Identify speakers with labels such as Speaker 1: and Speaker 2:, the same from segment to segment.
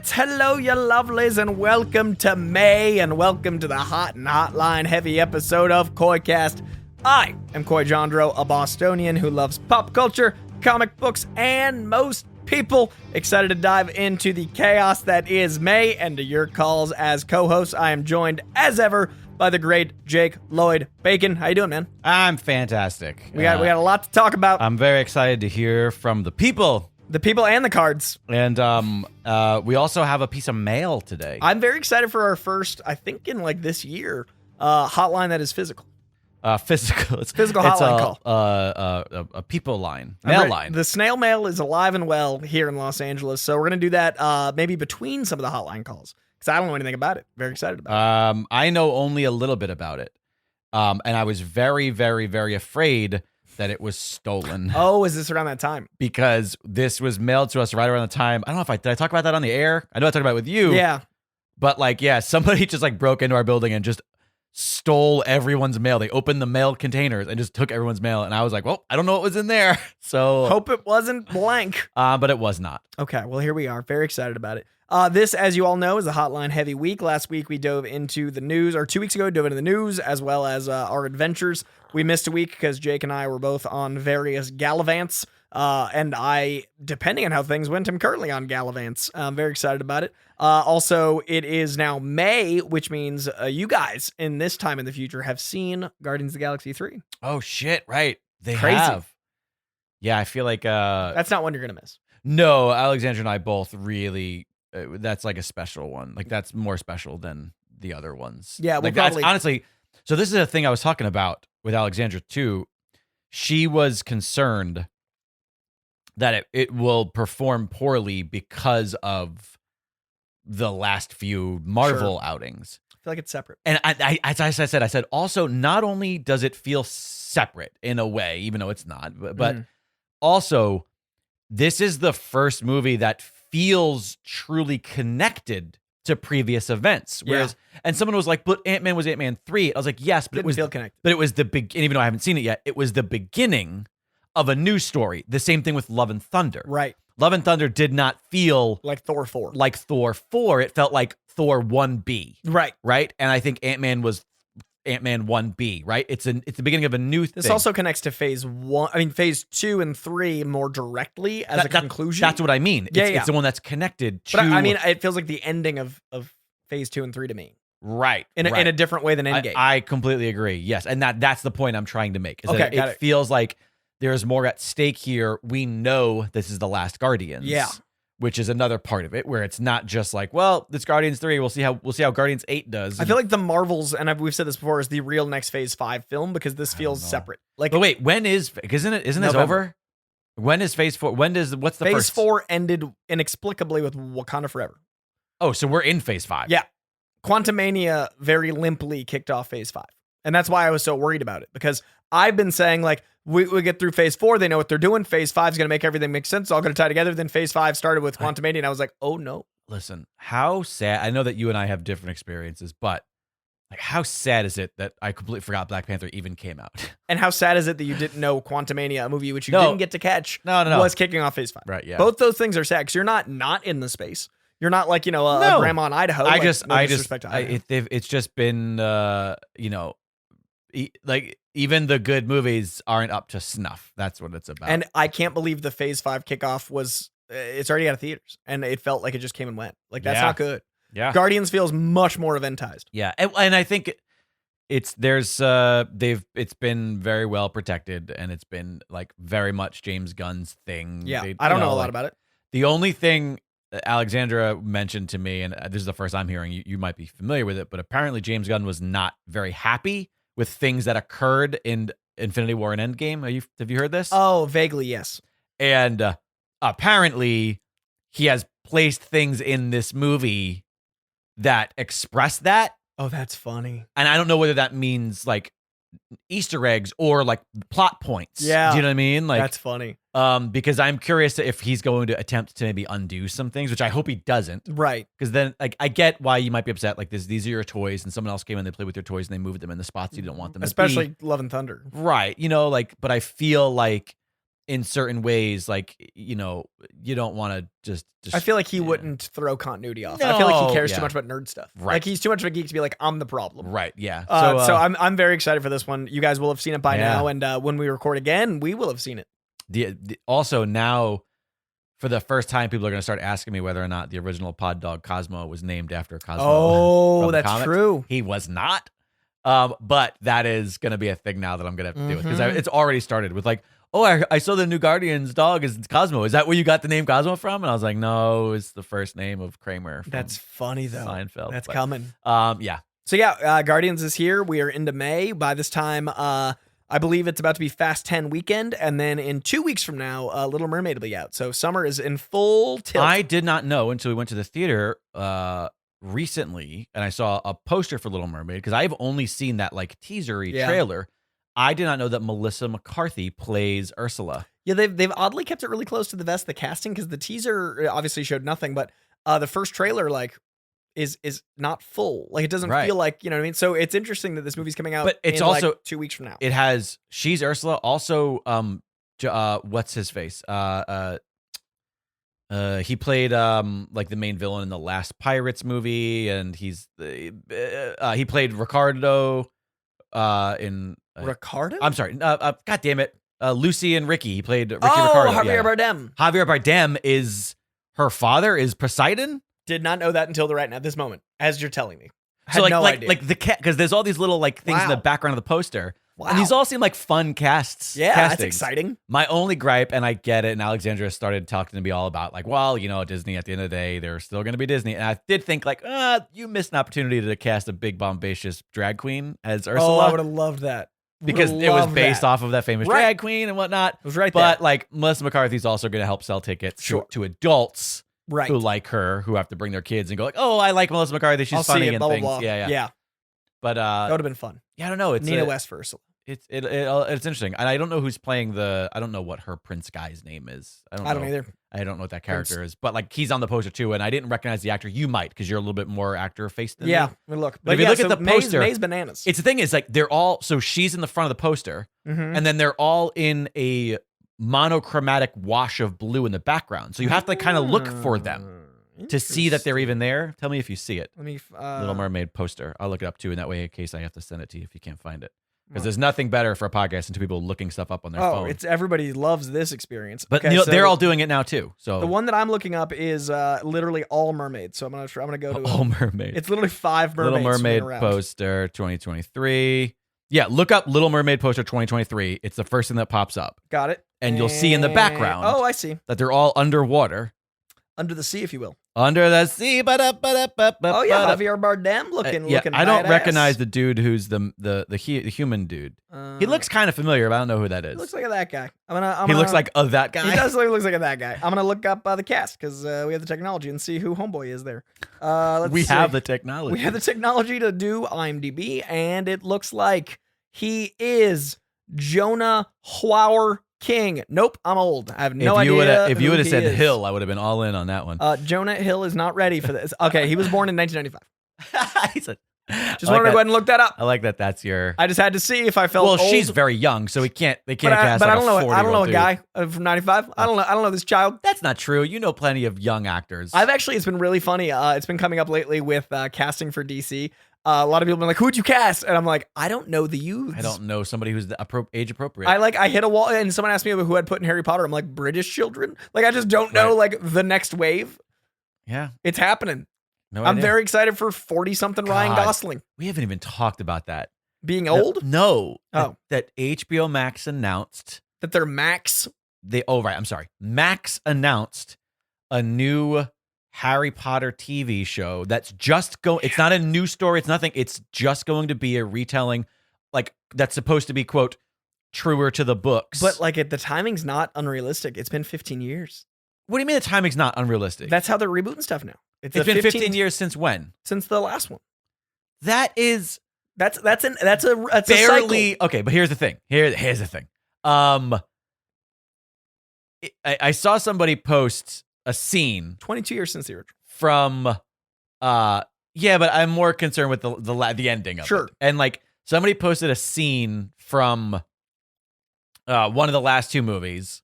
Speaker 1: Doctorates, hello you lovelies, and welcome to May, and welcome to the hot and hotline heavy episode of KoiCast. I am Koi Jandro, a Bostonian who loves pop culture, comic books, and most people. Excited to dive into the chaos that is May, and to your calls as co-host. I am joined, as ever, by the great Jake Lloyd Bacon. How you doing, man?
Speaker 2: I'm fantastic.
Speaker 1: We got a lot to talk about.
Speaker 2: I'm very excited to hear from the people.
Speaker 1: The people and the cards.
Speaker 2: And we also have a piece of mail today.
Speaker 1: I'm very excited for our first, I think in like this year, hotline that is physical.
Speaker 2: Physical.
Speaker 1: It's hotline
Speaker 2: call. A people line. Mail line.
Speaker 1: The snail mail is alive and well here in Los Angeles. So we're going to do that maybe between some of the hotline calls. Because I don't know anything about it. Very excited about it.
Speaker 2: I know only a little bit about it. And I was very, very, very afraid that it was stolen.
Speaker 1: Oh, is this around that time?
Speaker 2: Because this was mailed to us right around the time. I don't know if did I talk about that on the air? I know I talked about it with you.
Speaker 1: Yeah.
Speaker 2: But somebody just broke into our building and just stole everyone's mail. They opened the mail containers and just took everyone's mail. And I was like, well, I don't know what was in there. So
Speaker 1: hope it wasn't blank.
Speaker 2: But it was not.
Speaker 1: Okay, well, here we are. Very excited about it. This, as you all know, is a hotline heavy week. Last week, we dove into the news, or 2 weeks ago, dove into the news, as well as our adventures. We missed a week because Jake and I were both on various gallivants, and I, depending on how things went, am currently on gallivants. I'm very excited about it. Also, it is now May, which means you guys, in this time in the future, have seen Guardians of the Galaxy 3.
Speaker 2: Oh, shit, right. They
Speaker 1: Crazy.
Speaker 2: have. Yeah, I feel like...
Speaker 1: That's not one you're going to miss.
Speaker 2: No, Alexandra and I both really... that's like a special one. Like, that's more special than the other ones.
Speaker 1: Yeah,
Speaker 2: like that's honestly. So this is a thing I was talking about with Alexandra too. She was concerned that it will perform poorly because of the last few Marvel outings.
Speaker 1: I feel like it's separate.
Speaker 2: And I as I said, also, not only does it feel separate in a way, even though it's not, but also, this is the first movie that feels truly connected to previous events. Whereas, and someone was like, but Ant-Man was Ant-Man 3. I was like, yes, but
Speaker 1: Didn't
Speaker 2: it was
Speaker 1: feel connected.
Speaker 2: But it was the big, and even though I haven't seen it yet, it was the beginning of a new story. The same thing with Love and Thunder.
Speaker 1: Right.
Speaker 2: Love and Thunder did not feel
Speaker 1: like Thor 4.
Speaker 2: Like Thor 4. It felt like Thor 1B.
Speaker 1: Right.
Speaker 2: Right? And I think Ant-Man was Ant-Man 1B, right? It's the beginning of a new thing.
Speaker 1: This also connects to phase 2 and 3 more directly as a conclusion.
Speaker 2: That's what I mean. It's the one that's connected to...
Speaker 1: But I mean, it feels like the ending of phase 2 and 3 to me.
Speaker 2: Right.
Speaker 1: In a different way than Endgame.
Speaker 2: I completely agree. Yes. And that's the point I'm trying to make. Is
Speaker 1: okay,
Speaker 2: that it feels like there's more at stake here. We know this is the last Guardians.
Speaker 1: Yeah.
Speaker 2: Which is another part of it, where it's not just like, well, it's Guardians 3. We'll see how Guardians 8 does.
Speaker 1: I feel like the Marvels, and we've said this before, is the real next Phase 5 film because this feels separate. Like,
Speaker 2: but wait, isn't this over? When is Phase 4? What's the
Speaker 1: Phase
Speaker 2: first?
Speaker 1: 4 ended inexplicably with Wakanda Forever.
Speaker 2: Oh, so we're in Phase 5.
Speaker 1: Yeah, Quantumania very limply kicked off Phase 5, and that's why I was so worried about it, because I've been saying like, we get through Phase 4, they know what they're doing. Phase 5 is going to make everything make sense. It's all going to tie together. Then Phase 5 started with Quantumania, and I was like, oh no.
Speaker 2: Listen, how sad. I know that you and I have different experiences, but like, how sad is it that I completely forgot Black Panther even came out?
Speaker 1: And how sad is it that you didn't know Quantumania, a movie which you didn't get to catch, was kicking off Phase 5?
Speaker 2: Right, yeah.
Speaker 1: Both those things are sad, because you're not in the space. You're not like, a grandma in Idaho.
Speaker 2: It's just been, like, even the good movies aren't up to snuff. That's what it's about.
Speaker 1: And I can't believe the Phase 5 kickoff was, it's already out of theaters, and it felt like it just came and went. Like, that's not good.
Speaker 2: Yeah.
Speaker 1: Guardians feels much more eventized.
Speaker 2: Yeah. And I think it's been very well protected, and it's been like very much James Gunn's thing.
Speaker 1: Yeah. I don't know a lot about it.
Speaker 2: The only thing Alexandra mentioned to me, and this is the first I'm hearing, you might be familiar with it, but apparently James Gunn was not very happy with things that occurred in Infinity War and Endgame. Have you heard this?
Speaker 1: Oh, vaguely, yes.
Speaker 2: And apparently he has placed things in this movie that express that.
Speaker 1: Oh, that's funny.
Speaker 2: And I don't know whether that means like Easter eggs or like plot points.
Speaker 1: Yeah.
Speaker 2: Do you know what I mean? Like,
Speaker 1: that's funny.
Speaker 2: Because I'm curious if he's going to attempt to maybe undo some things, which I hope he doesn't.
Speaker 1: Right.
Speaker 2: Because then, like, I get why you might be upset. Like, these are your toys, and someone else came in, they played with your toys, and they moved them in the spots you don't want them
Speaker 1: Especially
Speaker 2: to be.
Speaker 1: Love and Thunder.
Speaker 2: Right. But I feel like in certain ways, like, you don't want to just
Speaker 1: I feel like he wouldn't throw continuity off. I feel like he cares too much about nerd stuff.
Speaker 2: Right.
Speaker 1: Like he's too much of a geek to be like, I'm the problem.
Speaker 2: Right. Yeah.
Speaker 1: So I'm very excited for this one. You guys will have seen it by now, and when we record again, we will have seen it.
Speaker 2: Also now, for the first time, people are going to start asking me whether or not the original pod dog Cosmo was named after Cosmo.
Speaker 1: Oh, that's true.
Speaker 2: He was not. But that is going to be a thing now that I'm going to have to deal with, because it's already started with like, oh, I saw the new Guardians dog is Cosmo. Is that where you got the name Cosmo from? And I was like, no, it's the first name of Kramer.
Speaker 1: That's funny though.
Speaker 2: Seinfeld.
Speaker 1: That's coming.
Speaker 2: Yeah.
Speaker 1: So yeah, Guardians is here. We are into May. By this time, I believe it's about to be Fast 10 weekend, and then in 2 weeks from now, Little Mermaid will be out. So summer is in full tilt.
Speaker 2: I did not know until we went to the theater recently, and I saw a poster for Little Mermaid, because I've only seen that like teasery trailer. I did not know that Melissa McCarthy plays Ursula.
Speaker 1: Yeah, they've oddly kept it really close to the vest, the casting, because the teaser obviously showed nothing, but the first trailer like is not full. Like it doesn't feel like, you know what I mean? So it's interesting that this movie's coming out,
Speaker 2: but it's
Speaker 1: in
Speaker 2: also
Speaker 1: like 2 weeks from now.
Speaker 2: It has she's Ursula. Also, what's his face? He played like the main villain in the last Pirates movie, and he played Ricardo in
Speaker 1: Ricardo?
Speaker 2: I'm sorry. God damn it. Lucy and Ricky. He played Ricky
Speaker 1: Javier
Speaker 2: Ricardo.
Speaker 1: Bardem.
Speaker 2: Javier Bardem is her father, is Poseidon.
Speaker 1: Did not know that until this moment, as you're telling me.
Speaker 2: So
Speaker 1: had no idea.
Speaker 2: like the cat, because there's all these little like things in the background of the poster.
Speaker 1: Wow.
Speaker 2: And these all seem like fun casts.
Speaker 1: Yeah,
Speaker 2: castings.
Speaker 1: that's exciting.
Speaker 2: My only gripe, and I get it, and Alexandra started talking to me all about like, well, Disney at the end of the day, they're still going to be Disney. And I did think like, you missed an opportunity to cast a big bombacious drag queen as Ursula.
Speaker 1: Oh, I would have loved that.
Speaker 2: Because it was based off of that famous drag queen and whatnot.
Speaker 1: It was right
Speaker 2: there. But
Speaker 1: there.
Speaker 2: like Melissa McCarthy's also going to help sell tickets to adults who like her, who have to bring their kids and go like, oh, I like Melissa McCarthy. She's funny and things. Blah.
Speaker 1: Yeah.
Speaker 2: But
Speaker 1: that would have been fun.
Speaker 2: Yeah, I don't know. It's
Speaker 1: Nina West for Ursula.
Speaker 2: It's interesting, and I don't know who's playing I don't know what her prince guy's name is. I don't
Speaker 1: either.
Speaker 2: I don't know what that character is, but like he's on the poster too, and I didn't recognize the actor. You might, because you're a little bit more actor faced than me.
Speaker 1: Look.
Speaker 2: But if you look at the poster,
Speaker 1: May's bananas.
Speaker 2: It's the thing is like they're all so she's in the front of the poster, and then they're all in a monochromatic wash of blue in the background. So you have to like kind of look for them to see that they're even there. Tell me if you see it.
Speaker 1: Let me
Speaker 2: Little Mermaid poster. I'll look it up too, and that way, in case I have to send it to you if you can't find it. Because there's nothing better for a podcast than two people looking stuff up on their phone.
Speaker 1: It's everybody loves this experience.
Speaker 2: But they're all doing it now too. So
Speaker 1: the one that I'm looking up is literally all mermaids. So I'm gonna go to
Speaker 2: all mermaids.
Speaker 1: It's literally 5 mermaids.
Speaker 2: Little Mermaid poster 2023. Yeah, look up Little Mermaid poster 2023. It's the first thing that pops up.
Speaker 1: Got it.
Speaker 2: And you'll see in the background.
Speaker 1: Oh, I see.
Speaker 2: That they're all underwater.
Speaker 1: Under the sea, if you will.
Speaker 2: Under the sea,
Speaker 1: oh yeah, Javier Bardem looking.
Speaker 2: I don't recognize the dude who's the human dude. He looks kind of familiar, but I don't know who that is.
Speaker 1: He looks like that guy.
Speaker 2: He looks like that guy.
Speaker 1: He does look like that guy. I'm gonna look up the cast because we have the technology and see who homeboy is there.
Speaker 2: We have the technology.
Speaker 1: We have the technology to do IMDb, and it looks like he is Jonah Hauer King. Nope, I'm old. I have no idea.
Speaker 2: If you would have said Hill, I would have been all in on that one.
Speaker 1: Jonah Hill is not ready for this. Okay, he was born in 1995.
Speaker 2: He said,
Speaker 1: just wanted to go ahead and look that up.
Speaker 2: I like that. That's your.
Speaker 1: I just had to see if I felt old.
Speaker 2: Well, she's very young, so they can't cast.
Speaker 1: But
Speaker 2: like
Speaker 1: I don't know. I don't know a
Speaker 2: dude.
Speaker 1: guy from 95. I don't know this child.
Speaker 2: That's not true. You know plenty of young actors.
Speaker 1: It's been really funny. It's been coming up lately with casting for DC. A lot of people have been like, who'd you cast? And I'm like, I don't know the youths.
Speaker 2: I don't know somebody who's age appropriate.
Speaker 1: I hit a wall, and someone asked me who I'd put in Harry Potter. I'm like, British children? Like, I just don't know, like, the next wave.
Speaker 2: Yeah.
Speaker 1: It's happening.
Speaker 2: No
Speaker 1: I'm
Speaker 2: idea.
Speaker 1: very excited for 40-something Ryan Gosling.
Speaker 2: We haven't even talked about that.
Speaker 1: Being old?
Speaker 2: No.
Speaker 1: Oh.
Speaker 2: That HBO Max announced.
Speaker 1: That they're Max?
Speaker 2: I'm sorry. Max announced a new Harry Potter TV show that's just it's not a new story, it's nothing, it's just going to be a retelling, like, that's supposed to be, quote, truer to the books.
Speaker 1: But like the timing's not unrealistic. It's been 15 years.
Speaker 2: What do you mean the timing's not unrealistic?
Speaker 1: That's how they're rebooting stuff now.
Speaker 2: It's been 15 years since when?
Speaker 1: Since the last one.
Speaker 2: That's
Speaker 1: a
Speaker 2: barely
Speaker 1: cycle.
Speaker 2: Okay, but here's the thing. Here's the thing. I saw somebody post a scene
Speaker 1: 22 years since the original
Speaker 2: from but I'm more concerned with the ending of it. And like somebody posted a scene from one of the last two movies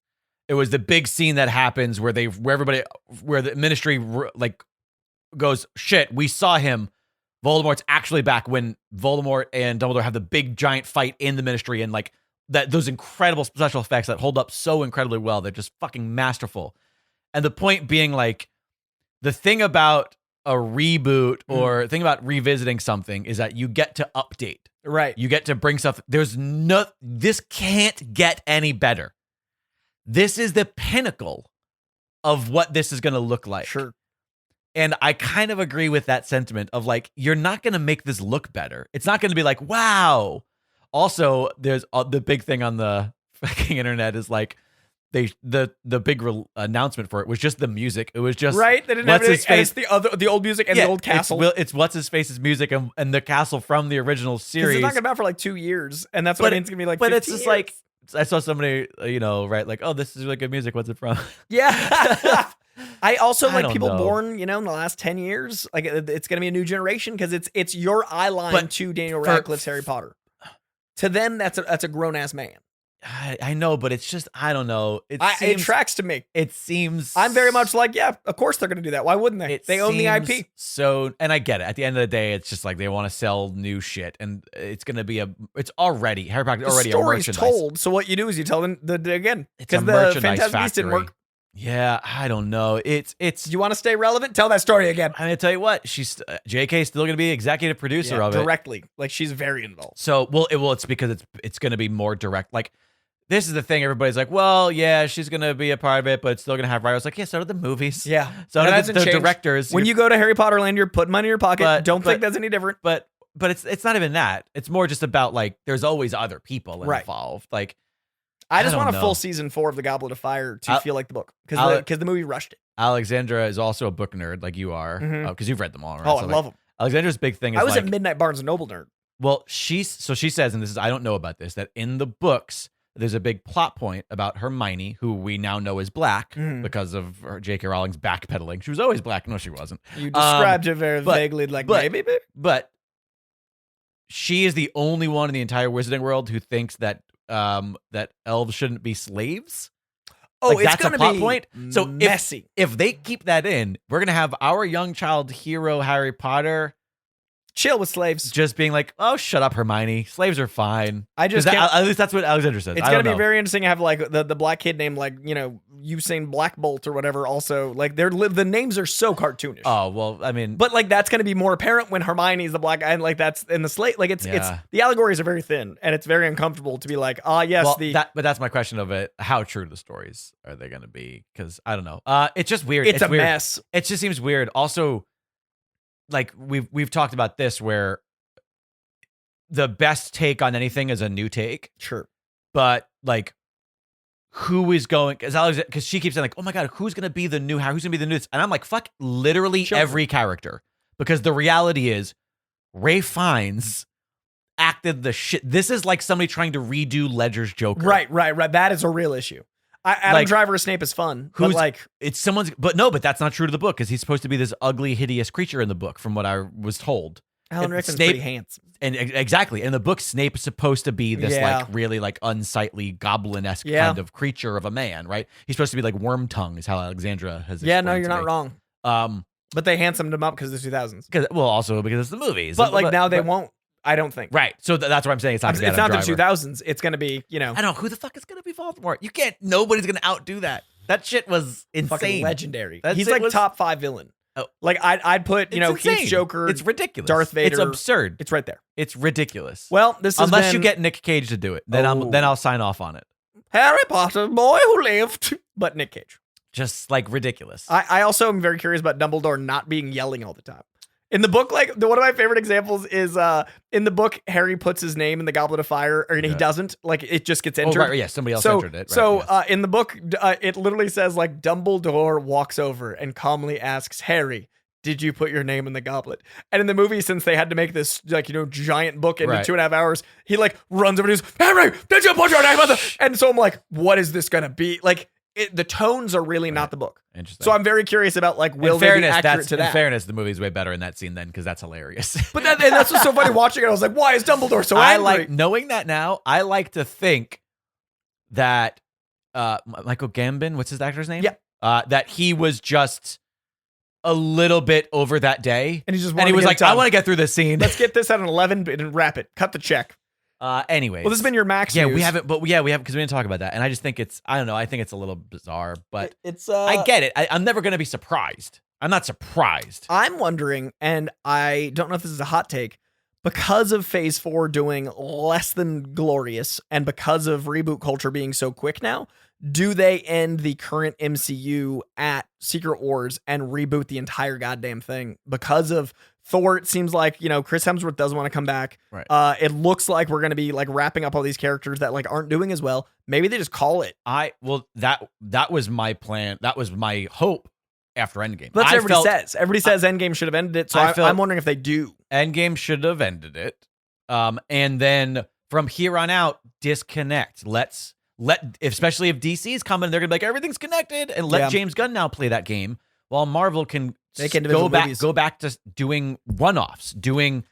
Speaker 2: It was the big scene that happens where the ministry like goes, shit, we saw him. Voldemort's actually back, when Voldemort and Dumbledore have the big giant fight in the ministry, and like those incredible special effects that hold up so incredibly well. They're just fucking masterful. And the point being, like, the thing about a reboot or thing about revisiting something is that you get to update.
Speaker 1: Right.
Speaker 2: You get to bring stuff. This can't get any better. This is the pinnacle of what this is going to look like.
Speaker 1: Sure.
Speaker 2: And I kind of agree with that sentiment of, like, you're not going to make this look better. It's not going to be like, wow. Also, there's the big thing on the fucking internet is like, the big announcement for it was just the music. It was just
Speaker 1: right. They didn't have anything. And it's the old music and the old castle.
Speaker 2: It's what's his face's music and the castle from the original series.
Speaker 1: It's not gonna be out for like 2 years, and that's what it's gonna be like.
Speaker 2: But it's just
Speaker 1: years.
Speaker 2: like, I saw somebody write like, oh, this is really good music. What's it from?
Speaker 1: Yeah. I also like people
Speaker 2: know.
Speaker 1: born, in the last 10 years. Like, it's gonna be a new generation because it's your eye line to Daniel Radcliffe's Harry Potter. To them, that's a grown ass man.
Speaker 2: I know, but it's just, I don't know. It
Speaker 1: tracks to me.
Speaker 2: It seems...
Speaker 1: I'm very much like, yeah, of course they're going to do that. Why wouldn't they? They own the IP.
Speaker 2: So, and I get it. At the end of the day, it's just like they want to sell new shit, and it's going to be it's already, Harry Potter already a merchandise.
Speaker 1: The story's told, so what you do is you tell them again.
Speaker 2: Because
Speaker 1: the Fantastic Beasts didn't work.
Speaker 2: Yeah, I don't know. It's.
Speaker 1: You want to stay relevant? Tell that story again.
Speaker 2: I'm going to tell you what. She's JK's still going to be executive producer of it.
Speaker 1: Directly. Like, she's very involved.
Speaker 2: So, it's because it's going to be more direct. Like, this is the thing. Everybody's like, well, yeah, she's going to be a part of it, but it's still going to have writers. Like, yeah, so do the movies.
Speaker 1: Yeah.
Speaker 2: So do the directors.
Speaker 1: When you go to Harry Potter Land, you're putting money in your pocket. Don't think that's any different.
Speaker 2: But it's not even that. It's more just about, like, there's always other people involved. Like,
Speaker 1: I just want a full season 4 of The Goblet of Fire to feel like the book. Because the movie rushed it.
Speaker 2: Alexandra is also a book nerd, like you are. Because you've read them all, right?
Speaker 1: Oh, I love them.
Speaker 2: Alexandra's big thing is,
Speaker 1: I was a Midnight Barnes & Noble nerd.
Speaker 2: Well, she says, and this is, I don't know about this, that in the books, there's a big plot point about Hermione, who we now know is black because of J.K. Rowling's backpedaling. She was always black. No, she wasn't.
Speaker 1: You described her very vaguely like maybe.
Speaker 2: But she is the only one in the entire wizarding world who thinks that that elves shouldn't be slaves.
Speaker 1: Oh,
Speaker 2: like,
Speaker 1: it's
Speaker 2: that's
Speaker 1: gonna
Speaker 2: a plot
Speaker 1: be
Speaker 2: point. So
Speaker 1: messy.
Speaker 2: If they keep that in, we're gonna have our young child hero Harry Potter
Speaker 1: chill with slaves,
Speaker 2: just being like, "Oh, shut up, Hermione. Slaves are fine."
Speaker 1: I just
Speaker 2: at least that's what Alexandra says.
Speaker 1: It's gonna be very interesting to have like the black kid named like Usain Black Bolt or whatever. Also, like the names are so cartoonish.
Speaker 2: Oh well, I mean,
Speaker 1: but like that's gonna be more apparent when Hermione's the black guy, and like that's in the slate. Like it's the allegories are very thin, and it's very uncomfortable to be like, yes,
Speaker 2: but that's my question of it. How true to the stories are they gonna be? Because I don't know. It's just weird.
Speaker 1: It's a
Speaker 2: weird.
Speaker 1: mess.
Speaker 2: It just seems weird. Also, like we've talked about this, where the best take on anything is a new take.
Speaker 1: Sure.
Speaker 2: But like, who is going? Because she keeps saying like, oh my god, who's gonna be the new Harry? Who's gonna be the new? And I'm like, fuck, literally every character. Because the reality is, Ralph Fiennes acted the shit. This is like somebody trying to redo Ledger's Joker.
Speaker 1: Right. That is a real issue. Adam Driver's Snape is fun, but like
Speaker 2: it's someone's. But that's not true to the book, because he's supposed to be this ugly, hideous creature in the book, from what I was told.
Speaker 1: Alan Rickman's pretty handsome,
Speaker 2: and exactly in the book, Snape is supposed to be this like really like unsightly goblin-esque kind of creature of a man, right? He's supposed to be like Worm Tongue, is how Alexandra has.
Speaker 1: Yeah, no, you're not wrong. But they handsomed him up because of the 2000s.
Speaker 2: Also because it's the movies.
Speaker 1: But like now they won't. I don't think.
Speaker 2: Right. So that's what I'm saying. It's not the
Speaker 1: 2000s. It's going to be,
Speaker 2: I don't know. Who the fuck is going to be Voldemort? You can't. Nobody's going to outdo that. That shit was insane.
Speaker 1: Fucking legendary. He's like top 5 villain. Oh. Like I'd put, Heath Joker.
Speaker 2: It's ridiculous.
Speaker 1: Darth Vader.
Speaker 2: It's absurd.
Speaker 1: It's right there.
Speaker 2: It's ridiculous.
Speaker 1: Well, this is
Speaker 2: unless you get Nick Cage to do it, then I'll sign off on it.
Speaker 1: Harry Potter, boy who lived, but Nick Cage.
Speaker 2: Just like ridiculous.
Speaker 1: I also am very curious about Dumbledore not being yelling all the time. In the book, like one of my favorite examples is in the book, Harry puts his name in the Goblet of Fire, and he doesn't. Like it just gets entered.
Speaker 2: Oh, right, yeah, somebody else entered it. Right,
Speaker 1: in the book, it literally says like Dumbledore walks over and calmly asks Harry, "Did you put your name in the goblet?" And in the movie, since they had to make this giant book into 2.5 hours, he like runs over and goes, "Harry, did you put your name in the?" And so I'm like, what is this gonna be like? The tones are really not the book.
Speaker 2: Interesting.
Speaker 1: So I'm very curious about like will they be accurate to that?
Speaker 2: In fairness, the movie's way better in that scene then, because that's hilarious.
Speaker 1: But that's what's so funny watching it. I was like, why is Dumbledore so angry?
Speaker 2: I like knowing that now. I like to think that Michael Gambon, what's his actor's name?
Speaker 1: Yeah.
Speaker 2: That he was just a little bit over that day.
Speaker 1: And he just
Speaker 2: was like, I want to get through this scene.
Speaker 1: Let's get this at an 11 and wrap it. Cut the check.
Speaker 2: Anyways.
Speaker 1: Well, this has been your Max
Speaker 2: news.
Speaker 1: We
Speaker 2: haven't, because we didn't talk about that. And I just think I don't know, I think it's a little bizarre, but
Speaker 1: it's
Speaker 2: I get it. I'm never going to be surprised. I'm not surprised.
Speaker 1: I'm wondering, and I don't know if this is a hot take, because of Phase 4 doing less than glorious, and because of reboot culture being so quick now, do they end the current MCU at Secret Wars and reboot the entire goddamn thing? Because of Thor, it seems like, Chris Hemsworth doesn't want to come back.
Speaker 2: Right.
Speaker 1: It looks like we're going to be like wrapping up all these characters that like aren't doing as well. Maybe they just call it.
Speaker 2: That was my plan. That was my hope after Endgame.
Speaker 1: That's what everybody says. Everybody says Endgame should have ended it. So I'm wondering if they do.
Speaker 2: Endgame should have ended it. And then from here on out, disconnect. Especially if DC is coming, they're gonna be like, everything's connected, and let James Gunn now play that game while Marvel can go back to doing one-offs, doing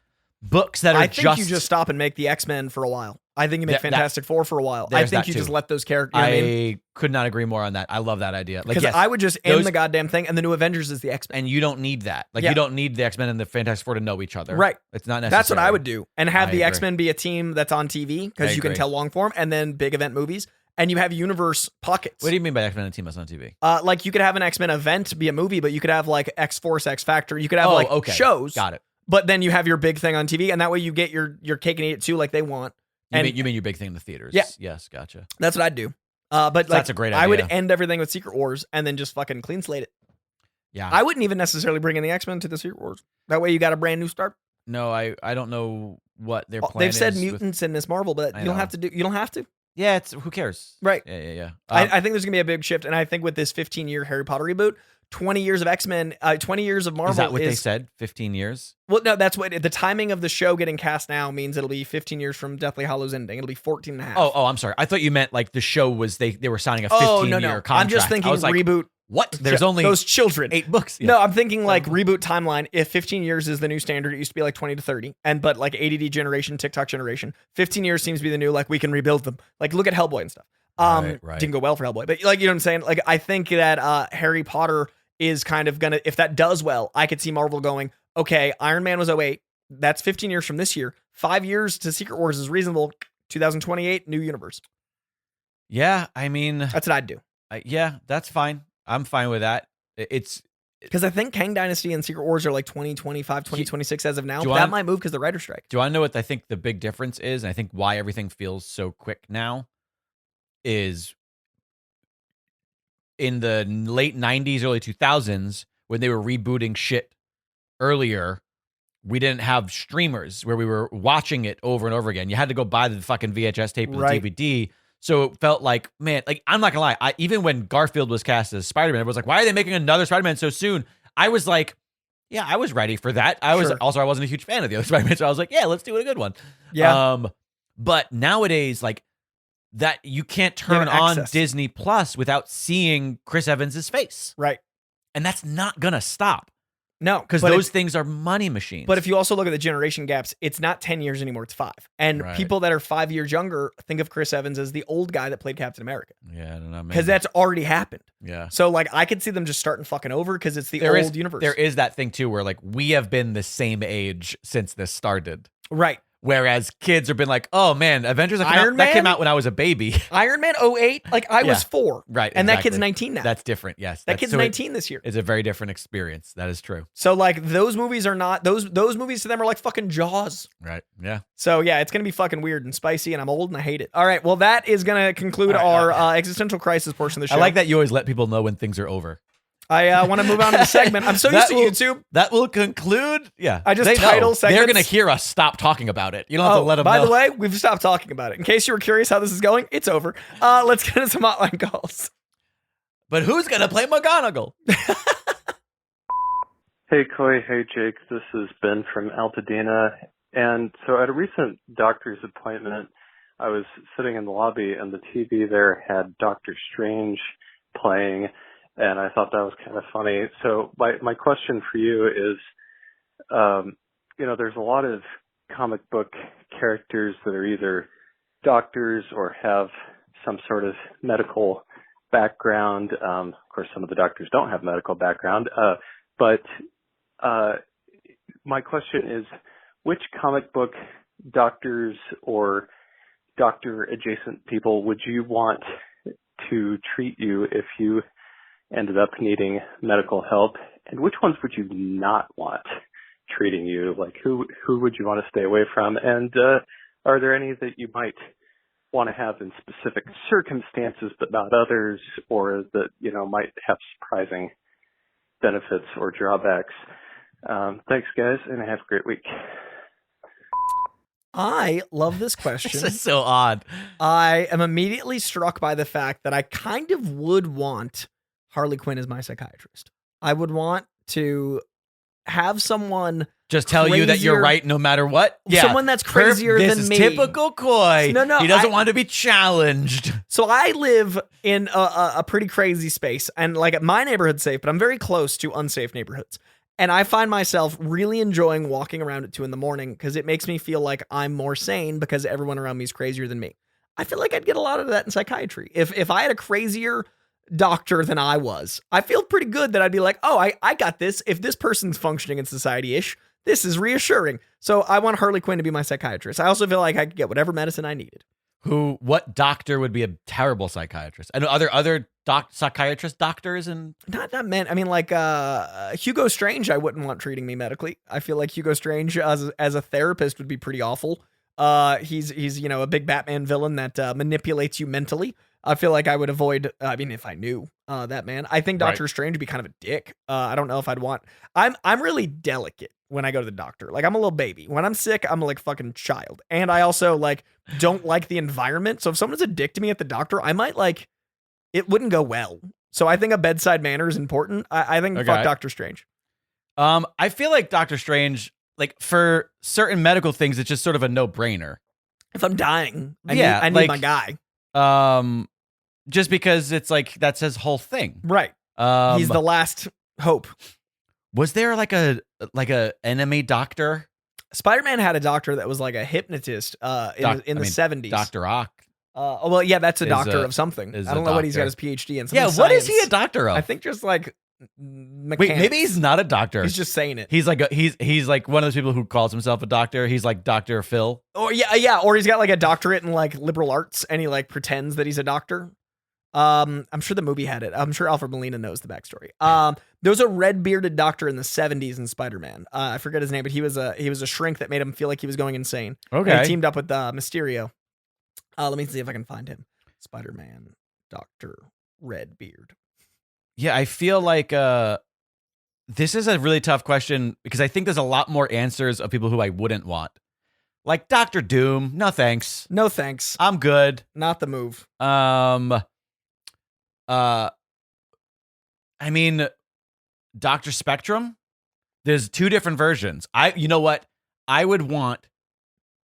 Speaker 2: books that are
Speaker 1: I think you just stop and make the X-Men for a while. I think you make Fantastic Four for a while. I think you just let those characters.
Speaker 2: I could not agree more on that. I love that idea.
Speaker 1: Because I would just end the goddamn thing, and the new Avengers is the X-Men.
Speaker 2: And you don't need that. You don't need the X-Men and the Fantastic Four to know each other.
Speaker 1: Right.
Speaker 2: It's not necessary.
Speaker 1: That's what I would do. And have the X-Men be a team that's on TV, because you can tell long form, and then big event movies. And you have universe pockets.
Speaker 2: What do you mean by X-Men and team that's on TV?
Speaker 1: Like you could have an X-Men event be a movie, but you could have like X-Force, X-Factor. You could have shows.
Speaker 2: Got it.
Speaker 1: But then you have your big thing on TV, and that way you get your cake and eat it too, like they want.
Speaker 2: You mean your big thing in the theaters?
Speaker 1: Yeah.
Speaker 2: Yes, gotcha.
Speaker 1: That's what I'd do. But
Speaker 2: that's a great idea.
Speaker 1: I would end everything with Secret Wars and then just fucking clean slate it.
Speaker 2: Yeah.
Speaker 1: I wouldn't even necessarily bring in the X-Men to the Secret Wars. That way you got a brand new start.
Speaker 2: No, I don't know what their plan is.
Speaker 1: They've said mutants in Miss Marvel, but you don't have to.
Speaker 2: Yeah, who cares?
Speaker 1: Right.
Speaker 2: Yeah.
Speaker 1: I think there's going to be a big shift, and I think with this 15-year Harry Potter reboot, 20 years of X-Men, 20 years of Marvel.
Speaker 2: Is that what they said? 15 years?
Speaker 1: Well, no, that's what the timing of the show getting cast now means. It'll be 15 years from Deathly Hallows ending. It'll be 14 and a half.
Speaker 2: Oh, I'm sorry. I thought you meant like the show was they were signing a 15-year contract.
Speaker 1: I'm just thinking reboot.
Speaker 2: What? There's only
Speaker 1: those children.
Speaker 2: 8 books. Yeah.
Speaker 1: No, I'm thinking like reboot timeline. If 15 years is the new standard, it used to be like 20 to 30. But like ADD generation, TikTok generation, 15 years seems to be the new, like we can rebuild them. Like look at Hellboy and stuff.
Speaker 2: Right.
Speaker 1: Didn't go well for Hellboy, but like, you know what I'm saying? Like I think that Harry Potter is kind of gonna, if that does well, I could see Marvel going, okay, Iron Man was 2008. That's 15 years from this year. 5 years to Secret Wars is reasonable. 2028, new universe.
Speaker 2: Yeah, I mean,
Speaker 1: that's what I'd do.
Speaker 2: Yeah, that's fine. I'm fine with that. It's
Speaker 1: because I think Kang Dynasty and Secret Wars are like 2025, 2026 as of now. That might move because the writer strike.
Speaker 2: Do I know what I think the big difference is? And I think why everything feels so quick now is in the late 90s, early 2000s, when they were rebooting shit earlier, we didn't have streamers where we were watching it over and over again. You had to go buy the fucking VHS tape or the DVD. So it felt like, man, like I'm not gonna lie. Even when Garfield was cast as Spider-Man, everyone was like, why are they making another Spider-Man so soon? I was like, yeah, I was ready for that. I wasn't a huge fan of the other Spider-Man, so I was like, yeah, let's do it a good one.
Speaker 1: Yeah.
Speaker 2: But nowadays, like that, you can't turn on Disney Plus without seeing Chris Evans' face.
Speaker 1: Right.
Speaker 2: And that's not gonna stop.
Speaker 1: No,
Speaker 2: because those things are money machines.
Speaker 1: But if you also look at the generation gaps, it's not 10 years anymore, it's 5. And people that are 5 years younger think of Chris Evans as the old guy that played Captain America.
Speaker 2: Yeah, I don't know.
Speaker 1: Because that's already happened.
Speaker 2: Yeah.
Speaker 1: So like I could see them just starting fucking over because it's the old universe.
Speaker 2: There is that thing too where like we have been the same age since this started.
Speaker 1: Right.
Speaker 2: Whereas kids have been like, oh man, Avengers that came out when I was a baby.
Speaker 1: Iron Man 2008, like I was 4.
Speaker 2: Right.
Speaker 1: And that kid's 19 now.
Speaker 2: That's different, yes.
Speaker 1: That kid's 19 this year.
Speaker 2: It's a very different experience. That is true.
Speaker 1: So like those movies are not, those movies to them are like fucking Jaws.
Speaker 2: Right. Yeah.
Speaker 1: So yeah, it's going to be fucking weird and spicy and I'm old and I hate it. All right. Well, that is going to conclude our existential crisis portion of the show.
Speaker 2: I like that you always let people know when things are over.
Speaker 1: I want to move on to the segment. I'm so used to YouTube.
Speaker 2: That will conclude. Yeah.
Speaker 1: I just title segments.
Speaker 2: They're going to hear us stop talking about it. You don't have to let them know.
Speaker 1: By the way, we've stopped talking about it. In case you were curious how this is going, it's over. Let's get into some hotline calls.
Speaker 2: But who's going to play McGonagall?
Speaker 3: Hey, Coy. Hey, Jake. This is Ben from Altadena. And so at a recent doctor's appointment, I was sitting in the lobby and the TV there had Doctor Strange playing. And I thought that was kind of funny. So my question for you is, there's a lot of comic book characters that are either doctors or have some sort of medical background. Of course, some of the doctors don't have medical background. But my question is, which comic book doctors or doctor-adjacent people would you want to treat you if you ended up needing medical help? And which ones would you not want treating you? Like, who would you want to stay away from? And are there any that you might want to have in specific circumstances but not others, or that, you know, might have surprising benefits or drawbacks? Thanks, guys, and have a great week.
Speaker 1: I love this question.
Speaker 2: This is so odd.
Speaker 1: I am immediately struck by the fact that I kind of would want Harley Quinn as my psychiatrist. I would want to have someone
Speaker 2: just tell you that you're right no matter what. Yeah,
Speaker 1: someone that's crazier
Speaker 2: this
Speaker 1: than
Speaker 2: is
Speaker 1: me.
Speaker 2: Typical Coy.
Speaker 1: No,
Speaker 2: he doesn't want to be challenged.
Speaker 1: So I live in a pretty crazy space, and like my neighborhood's safe, but I'm very close to unsafe neighborhoods. And I find myself really enjoying walking around at 2 a.m. because it makes me feel like I'm more sane because everyone around me is crazier than me. I feel like I'd get a lot of that in psychiatry. If I had a crazier doctor than I was, I feel pretty good that I'd be like, oh, I got this. If this person's functioning in society-ish, this is reassuring. So I want Harley Quinn to be my psychiatrist. I also feel like I could get whatever medicine I needed.
Speaker 2: What doctor would be a terrible psychiatrist? I know other psychiatrist doctors and
Speaker 1: not that many. I mean, like Hugo Strange, I wouldn't want treating me medically. I feel like Hugo Strange as a therapist would be pretty awful. He's you know, a big Batman villain that manipulates you mentally. I feel like I would avoid. I mean, if I knew that man, I think Doctor Strange would be kind of a dick. I don't know if I'd want. I'm really delicate when I go to the doctor. Like, I'm a little baby. When I'm sick, I'm like fucking child. And I also like don't like the environment. So if someone's a dick to me at the doctor, I might like it wouldn't go well. So I think a bedside manner is important. I think fuck Doctor Strange.
Speaker 2: I feel like Doctor Strange, like for certain medical things, it's just sort of a no-brainer.
Speaker 1: If I'm dying, I need my guy.
Speaker 2: Just because it's like that's his whole thing,
Speaker 1: right? He's the last hope.
Speaker 2: Was there like a enemy doctor?
Speaker 1: Spider-Man had a doctor that was like a hypnotist in the 70s.
Speaker 2: Dr. Ock.
Speaker 1: Oh, well, yeah, that's a doctor of something. I don't know what he's got his PhD in.
Speaker 2: Yeah, what is he a doctor of?
Speaker 1: I think just like mechanics.
Speaker 2: Wait, maybe he's not a doctor.
Speaker 1: He's just saying it.
Speaker 2: He's like he's like one of those people who calls himself a doctor. He's like Dr. Phil.
Speaker 1: Or yeah, or he's got like a doctorate in like liberal arts and he like pretends that he's a doctor. I'm sure the movie had it. I'm sure Alfred Molina knows the backstory. There was a red-bearded doctor in the 70s in Spider-Man. I forget his name, but he was a shrink that made him feel like he was going insane.
Speaker 2: Okay.
Speaker 1: And he teamed up with Mysterio. Let me see if I can find him. Spider-Man, Dr. Redbeard.
Speaker 2: Yeah, I feel like this is a really tough question because I think there's a lot more answers of people who I wouldn't want. Like Dr. Doom, no thanks.
Speaker 1: No thanks.
Speaker 2: I'm good.
Speaker 1: Not the move.
Speaker 2: I mean, Dr. Spectrum, there's 2 different versions. You know what? I would want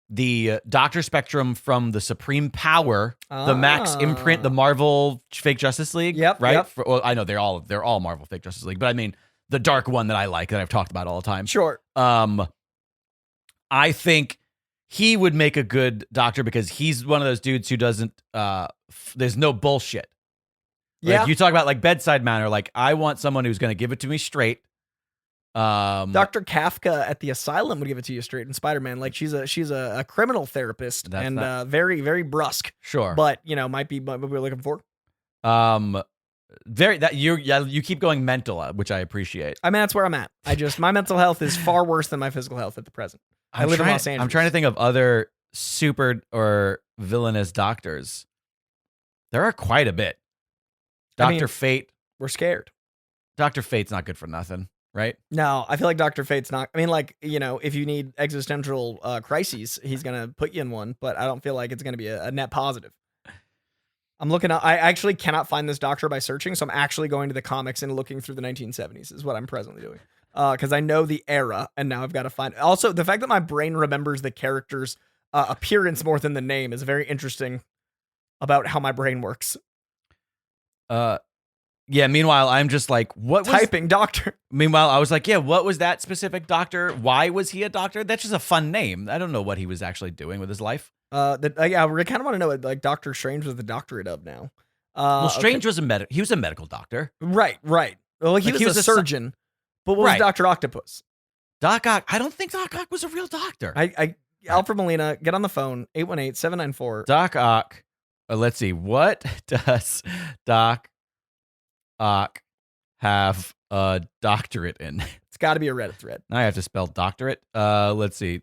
Speaker 2: the Dr. Spectrum from the Supreme Power, the Max imprint, the Marvel Fake Justice League.
Speaker 1: Yep.
Speaker 2: Right?
Speaker 1: Yep.
Speaker 2: Well, I know they're all Marvel Fake Justice League, but I mean the dark one that I like that I've talked about all the time.
Speaker 1: Sure.
Speaker 2: I think he would make a good doctor because he's one of those dudes who doesn't there's no bullshit. Like,
Speaker 1: yeah.
Speaker 2: You talk about like bedside manner. Like, I want someone who's going to give it to me straight.
Speaker 1: Dr. Kafka at the asylum would give it to you straight in Spider-Man. Like she's a criminal therapist very, very brusque.
Speaker 2: Sure.
Speaker 1: But you know, might be what we're looking for.
Speaker 2: You keep going mental, which I appreciate.
Speaker 1: I mean, that's where I'm at. My mental health is far worse than my physical health at the present. I live in Los Angeles.
Speaker 2: I'm trying to think of other super or villainous doctors. There are quite a bit. Dr. Fate.
Speaker 1: We're scared.
Speaker 2: Dr. Fate's not good for nothing, right?
Speaker 1: No, I feel like Dr. Fate's not. I mean, like, you know, if you need existential crises, he's going to put you in one, but I don't feel like it's going to be a net positive. I'm looking up. I actually cannot find this doctor by searching, so I'm actually going to the comics and looking through the 1970s is what I'm presently doing. Because I know the era, and now I've got to find. Also, the fact that my brain remembers the character's appearance more than the name is very interesting about how my brain works.
Speaker 2: Yeah, meanwhile, I'm just like, what was...
Speaker 1: Typing doctor.
Speaker 2: Meanwhile, I was like, yeah, what was that specific doctor? Why was he a doctor? That's just a fun name. I don't know what he was actually doing with his life.
Speaker 1: Yeah, we kind of want to know what like Doctor Strange was the doctorate of now.
Speaker 2: Well, Strange was he was a medical doctor.
Speaker 1: Right. Well, he was a surgeon, but what was Dr. Octopus?
Speaker 2: Doc Ock. I don't think Doc Ock was a real doctor.
Speaker 1: Alfred Molina, get on the phone, 818-794.
Speaker 2: Doc Ock. Let's see. What does Doc Ock have a doctorate in?
Speaker 1: It's got to be a Reddit thread.
Speaker 2: I have to spell doctorate. Let's see.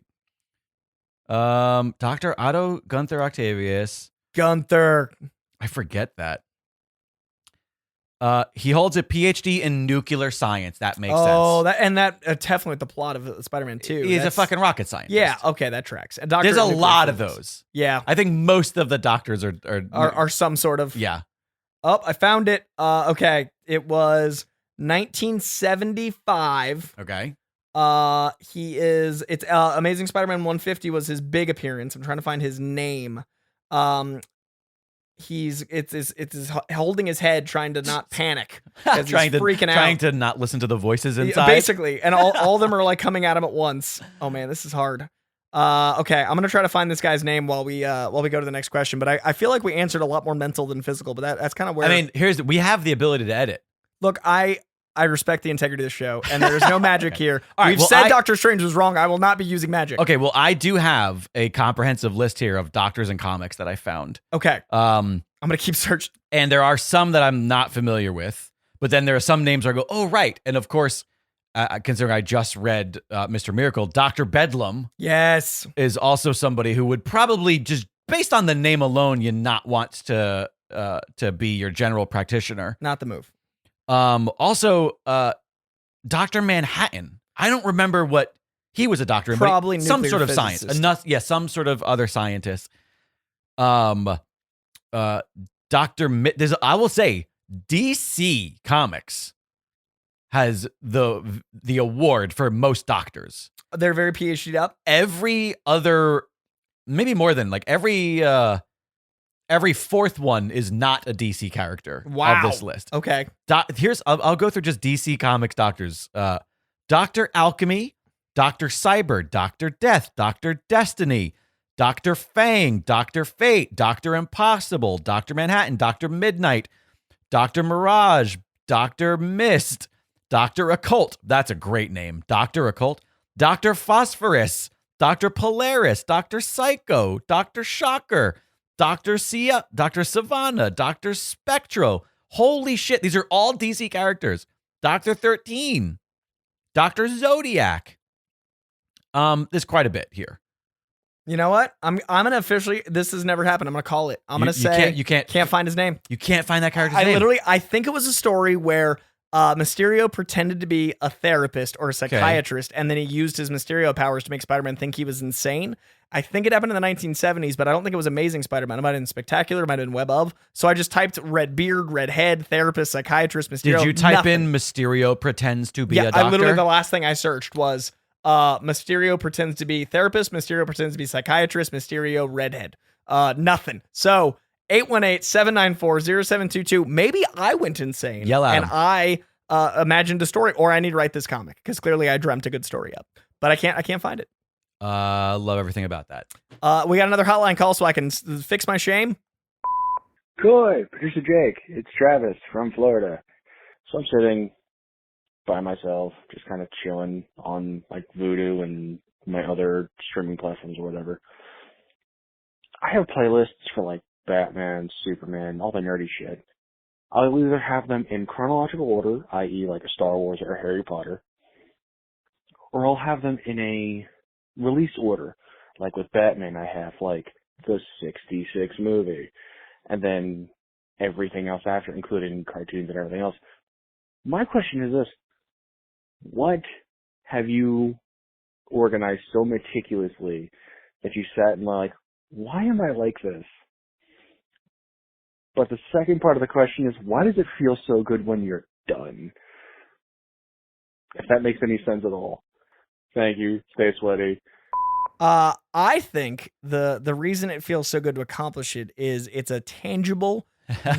Speaker 2: Dr. Otto Gunther Octavius.
Speaker 1: Gunther.
Speaker 2: I forget that. He holds a PhD in nuclear science. That makes sense.
Speaker 1: Oh, that definitely the plot of Spider-Man 2.
Speaker 2: He's a fucking rocket scientist.
Speaker 1: Yeah, okay, that tracks. And
Speaker 2: there's a lot of those.
Speaker 1: Yeah.
Speaker 2: I think most of the doctors
Speaker 1: are some sort of.
Speaker 2: Yeah.
Speaker 1: Oh, I found it. Okay. It was 1975.
Speaker 2: Okay.
Speaker 1: It's Amazing Spider-Man 150 was his big appearance. I'm trying to find his name. It's holding his head, trying to not panic, freaking out,
Speaker 2: trying to not listen to the voices inside.
Speaker 1: Basically, and all of them are like coming at him at once. Oh man, this is hard. Okay, I'm gonna try to find this guy's name while we go to the next question. But I feel like we answered a lot more mental than physical. But that's kind of where.
Speaker 2: I mean, we have the ability to edit.
Speaker 1: Look, I respect the integrity of the show, and there's no magic here.
Speaker 2: All right,
Speaker 1: We've said Doctor Strange was wrong. I will not be using magic.
Speaker 2: Okay, well, I do have a comprehensive list here of doctors and comics that I found.
Speaker 1: Okay. I'm going to keep searching.
Speaker 2: And there are some that I'm not familiar with, but then there are some names where I go, oh, right. And of course, considering I just read Mr. Miracle, Dr. Bedlam
Speaker 1: yes,
Speaker 2: is also somebody who would probably just, based on the name alone, you not want to be your general practitioner.
Speaker 1: Not the move.
Speaker 2: Also, Dr. Manhattan. I don't remember what he was a doctor in.
Speaker 1: Probably
Speaker 2: some sort of
Speaker 1: physicist.
Speaker 2: science. Some sort of other scientist. I will say DC Comics has the award for most doctors.
Speaker 1: They're very PhD'd up.
Speaker 2: Every other, maybe more than like every fourth one is not a DC character of this list.
Speaker 1: Okay.
Speaker 2: I'll go through just DC Comics doctors. Dr. Alchemy, Dr. Cyber, Dr. Death, Dr. Destiny, Dr. Fang, Dr. Fate, Dr. Impossible, Dr. Manhattan, Dr. Midnight, Dr. Mirage, Dr. Mist, Dr. Occult. That's a great name. Dr. Occult, Dr. Phosphorus, Dr. Polaris, Dr. Psycho, Dr. Shocker, Dr. Sia, Dr. Savannah, Dr. Spectro. Holy shit, these are all DC characters. Dr. 13, Dr. Zodiac. There's quite a bit here.
Speaker 1: You know what? I'm gonna officially. This has never happened. I'm gonna call it. I'm gonna say
Speaker 2: you can't
Speaker 1: find his name.
Speaker 2: You can't find that character's name.
Speaker 1: I think it was a story where Mysterio pretended to be a therapist or a psychiatrist, and then he used his Mysterio powers to make Spider-Man think he was insane. I think it happened in the 1970s, but I don't think it was Amazing Spider-Man. It might have been Spectacular, it might have been Web of. So I just typed red beard, red head, therapist, psychiatrist, Mysterio.
Speaker 2: Did you type in Mysterio pretends to be a doctor?
Speaker 1: I literally, the last thing I searched was Mysterio pretends to be therapist, Mysterio pretends to be psychiatrist, Mysterio redhead. Nothing. So 818-794-0722. Maybe I went insane.
Speaker 2: Yell at
Speaker 1: and
Speaker 2: him.
Speaker 1: I imagined a story, or I need to write this comic because clearly I dreamt a good story up, but I can't find it.
Speaker 2: Love everything about that.
Speaker 1: We got another hotline call so I can fix my shame.
Speaker 4: Coy, Producer Jake, it's Travis from Florida. So I'm sitting by myself, just kind of chilling on like Vudu and my other streaming platforms or whatever. I have playlists for like Batman, Superman, all the nerdy shit. I'll either have them in chronological order, i.e. like a Star Wars or a Harry Potter, or I'll have them in a release order. Like with Batman, I have like the 66 movie, and then everything else after, including cartoons and everything else. My question is this: what have you organized so meticulously that you sat and like, why am I like this? But the second part of the question is, why does it feel so good when you're done? If that makes any sense at all. Thank you. Stay sweaty.
Speaker 1: I think the reason it feels so good to accomplish it is it's a tangible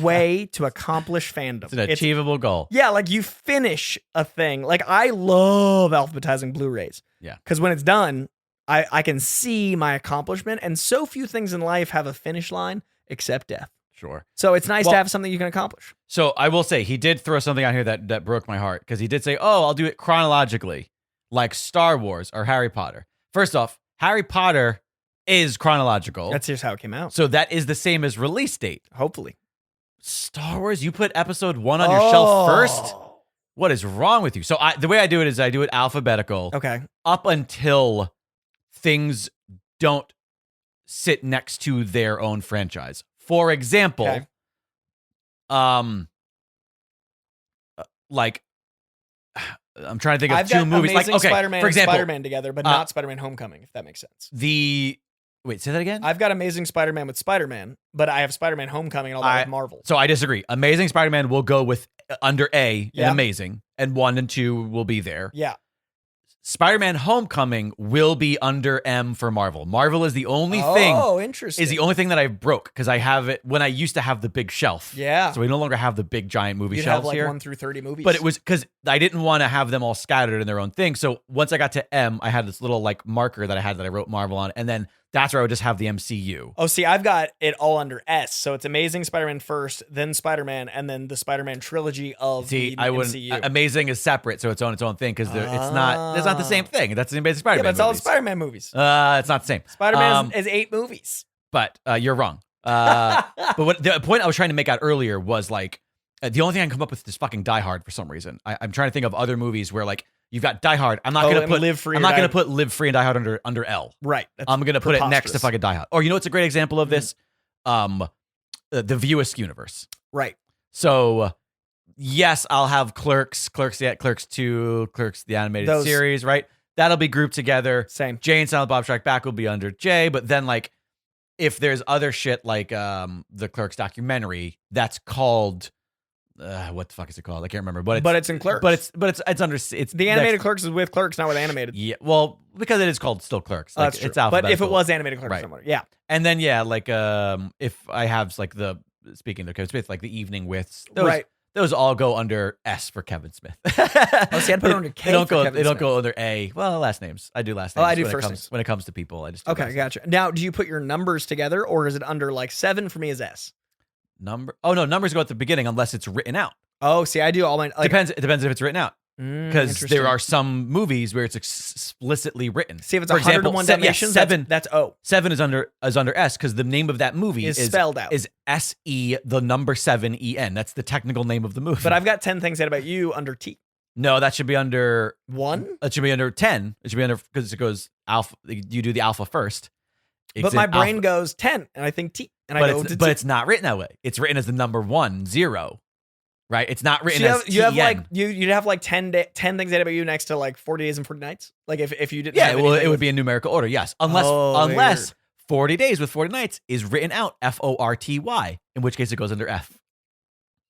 Speaker 1: way to accomplish fandom.
Speaker 2: It's an achievable goal.
Speaker 1: Yeah, like you finish a thing. Like I love alphabetizing Blu-rays.
Speaker 2: Yeah.
Speaker 1: Because when it's done, I can see my accomplishment, and so few things in life have a finish line except death.
Speaker 2: Sure.
Speaker 1: So it's nice
Speaker 2: Well-
Speaker 1: to have something you can accomplish.
Speaker 2: So I will say he did throw something out here that broke my heart because he did say, "Oh, I'll do it chronologically, like Star Wars or Harry Potter." First off, Harry Potter is chronological.
Speaker 1: That's just how it came out.
Speaker 2: So that is the same as release date.
Speaker 1: Hopefully.
Speaker 2: Star Wars, you put episode 1 on your shelf first? What is wrong with you? So the way I do it is I do it alphabetical
Speaker 1: Okay.
Speaker 2: up until things don't sit next to their own franchise. For example,
Speaker 1: Okay.
Speaker 2: like I'm trying to think of
Speaker 1: I've
Speaker 2: two
Speaker 1: got
Speaker 2: movies.
Speaker 1: Amazing
Speaker 2: Like, okay,
Speaker 1: Spider-Man
Speaker 2: for
Speaker 1: and
Speaker 2: example,
Speaker 1: Spider-Man together, but not Spider-Man Homecoming, if that makes sense.
Speaker 2: wait, say that again?
Speaker 1: I've got Amazing Spider-Man with Spider-Man, but I have Spider-Man Homecoming and all that with Marvel.
Speaker 2: So I disagree. Amazing Spider-Man will go with under A
Speaker 1: Yeah.
Speaker 2: and Amazing, and 1 and 2 will be there.
Speaker 1: Yeah.
Speaker 2: Spider-Man Homecoming will be under M for Marvel. Marvel is the only
Speaker 1: Oh, interesting.
Speaker 2: thing that I broke because I have it when I used to have the big shelf.
Speaker 1: Yeah.
Speaker 2: So we no longer have the big giant movie
Speaker 1: You'd
Speaker 2: shelves
Speaker 1: have like
Speaker 2: here.
Speaker 1: 1 through 30 movies.
Speaker 2: But it was because I didn't want to have them all scattered in their own thing. So once I got to M, I had this little like marker that I wrote Marvel on, and then that's where I would just have the MCU.
Speaker 1: Oh, see, I've got it all under S. So it's Amazing Spider-Man first, then Spider-Man, and then the Spider-Man trilogy of
Speaker 2: See,
Speaker 1: the
Speaker 2: I wouldn't.
Speaker 1: MCU.
Speaker 2: Amazing is separate, so it's on its own thing because it's not the same thing. That's the Amazing
Speaker 1: Yeah,
Speaker 2: Spider-Man.
Speaker 1: but it's all
Speaker 2: movies.
Speaker 1: Spider-Man movies.
Speaker 2: It's not the same.
Speaker 1: Spider-Man is 8 movies.
Speaker 2: But you're wrong. But what the point I was trying to make out earlier was like the only thing I can come up with is fucking Die Hard for some reason. I'm trying to think of other movies where like you've got Die Hard. I'm not gonna put
Speaker 1: Live Free.
Speaker 2: I'm not gonna put Live Free and Die Hard under L.
Speaker 1: Right.
Speaker 2: I'm gonna put it next to
Speaker 1: preposterous.
Speaker 2: fucking Die Hard. Or you know what's a great example of this? The Viewisk universe.
Speaker 1: Right.
Speaker 2: So yes, I'll have Clerks 2, Clerks the animated
Speaker 1: Those-
Speaker 2: series, right? That'll be grouped together.
Speaker 1: Same.
Speaker 2: Jay and Silent Bob Strike Back will be under J, but then like if there's other shit like the Clerks documentary that's called what the fuck is it called? I can't remember. But
Speaker 1: it's in Clerks.
Speaker 2: But it's under it's
Speaker 1: The animated Clerks is with Clerks, not with animated.
Speaker 2: Yeah, well, because it is called still Clerks. Like,
Speaker 1: That's true.
Speaker 2: it's alphabetical.
Speaker 1: But if it was animated Clerks
Speaker 2: Right.
Speaker 1: somewhere, yeah.
Speaker 2: And then yeah, like if I have like speaking of Kevin Smith, like the Evening Withs,
Speaker 1: Right.
Speaker 2: Those all go under S for Kevin Smith.
Speaker 1: Oh, see, I'd put it under K
Speaker 2: They don't
Speaker 1: for
Speaker 2: go.
Speaker 1: Kevin
Speaker 2: they don't
Speaker 1: Smith.
Speaker 2: go under A. Well, last names. I do last
Speaker 1: Oh,
Speaker 2: names.
Speaker 1: I do
Speaker 2: when
Speaker 1: first
Speaker 2: it comes,
Speaker 1: names.
Speaker 2: when it comes to people. I just do
Speaker 1: Okay,
Speaker 2: last
Speaker 1: gotcha. Now, do you put your numbers together, or is it under like 7 for me is S?
Speaker 2: number. Oh no, numbers go at the beginning unless it's written out.
Speaker 1: Oh, see, I do all my like,
Speaker 2: Depends. It depends if it's written out because
Speaker 1: interesting.
Speaker 2: there are some movies where it's explicitly written.
Speaker 1: See, if it's
Speaker 2: For example,
Speaker 1: 101
Speaker 2: seven- yes,
Speaker 1: Dalmatians,
Speaker 2: seven.
Speaker 1: that's O.
Speaker 2: 7 is under S because the name of that movie
Speaker 1: Is spelled out.
Speaker 2: Is SE the number 7EN. That's the technical name of the movie.
Speaker 1: But I've got 10 things said about you under T.
Speaker 2: no, that should be under
Speaker 1: 1?
Speaker 2: It should be under 10. It should be under because it goes alpha. You do the alpha first. It's
Speaker 1: But my
Speaker 2: in
Speaker 1: brain
Speaker 2: alpha,
Speaker 1: goes 10, and I think T. And
Speaker 2: but
Speaker 1: I go
Speaker 2: it's
Speaker 1: to
Speaker 2: but
Speaker 1: T.
Speaker 2: it's not written that way. It's written as the number 1, 0. Right? It's not written
Speaker 1: So
Speaker 2: as
Speaker 1: you have
Speaker 2: TN.
Speaker 1: like you'd have like 10 things said about you next to like 40 days and 40 nights. Like if you didn't.
Speaker 2: Yeah,
Speaker 1: have
Speaker 2: well,
Speaker 1: anything
Speaker 2: it would
Speaker 1: with-
Speaker 2: be in numerical order. Yes, unless
Speaker 1: weird.
Speaker 2: 40 days with 40 nights is written out FORTY, in which case it goes under F.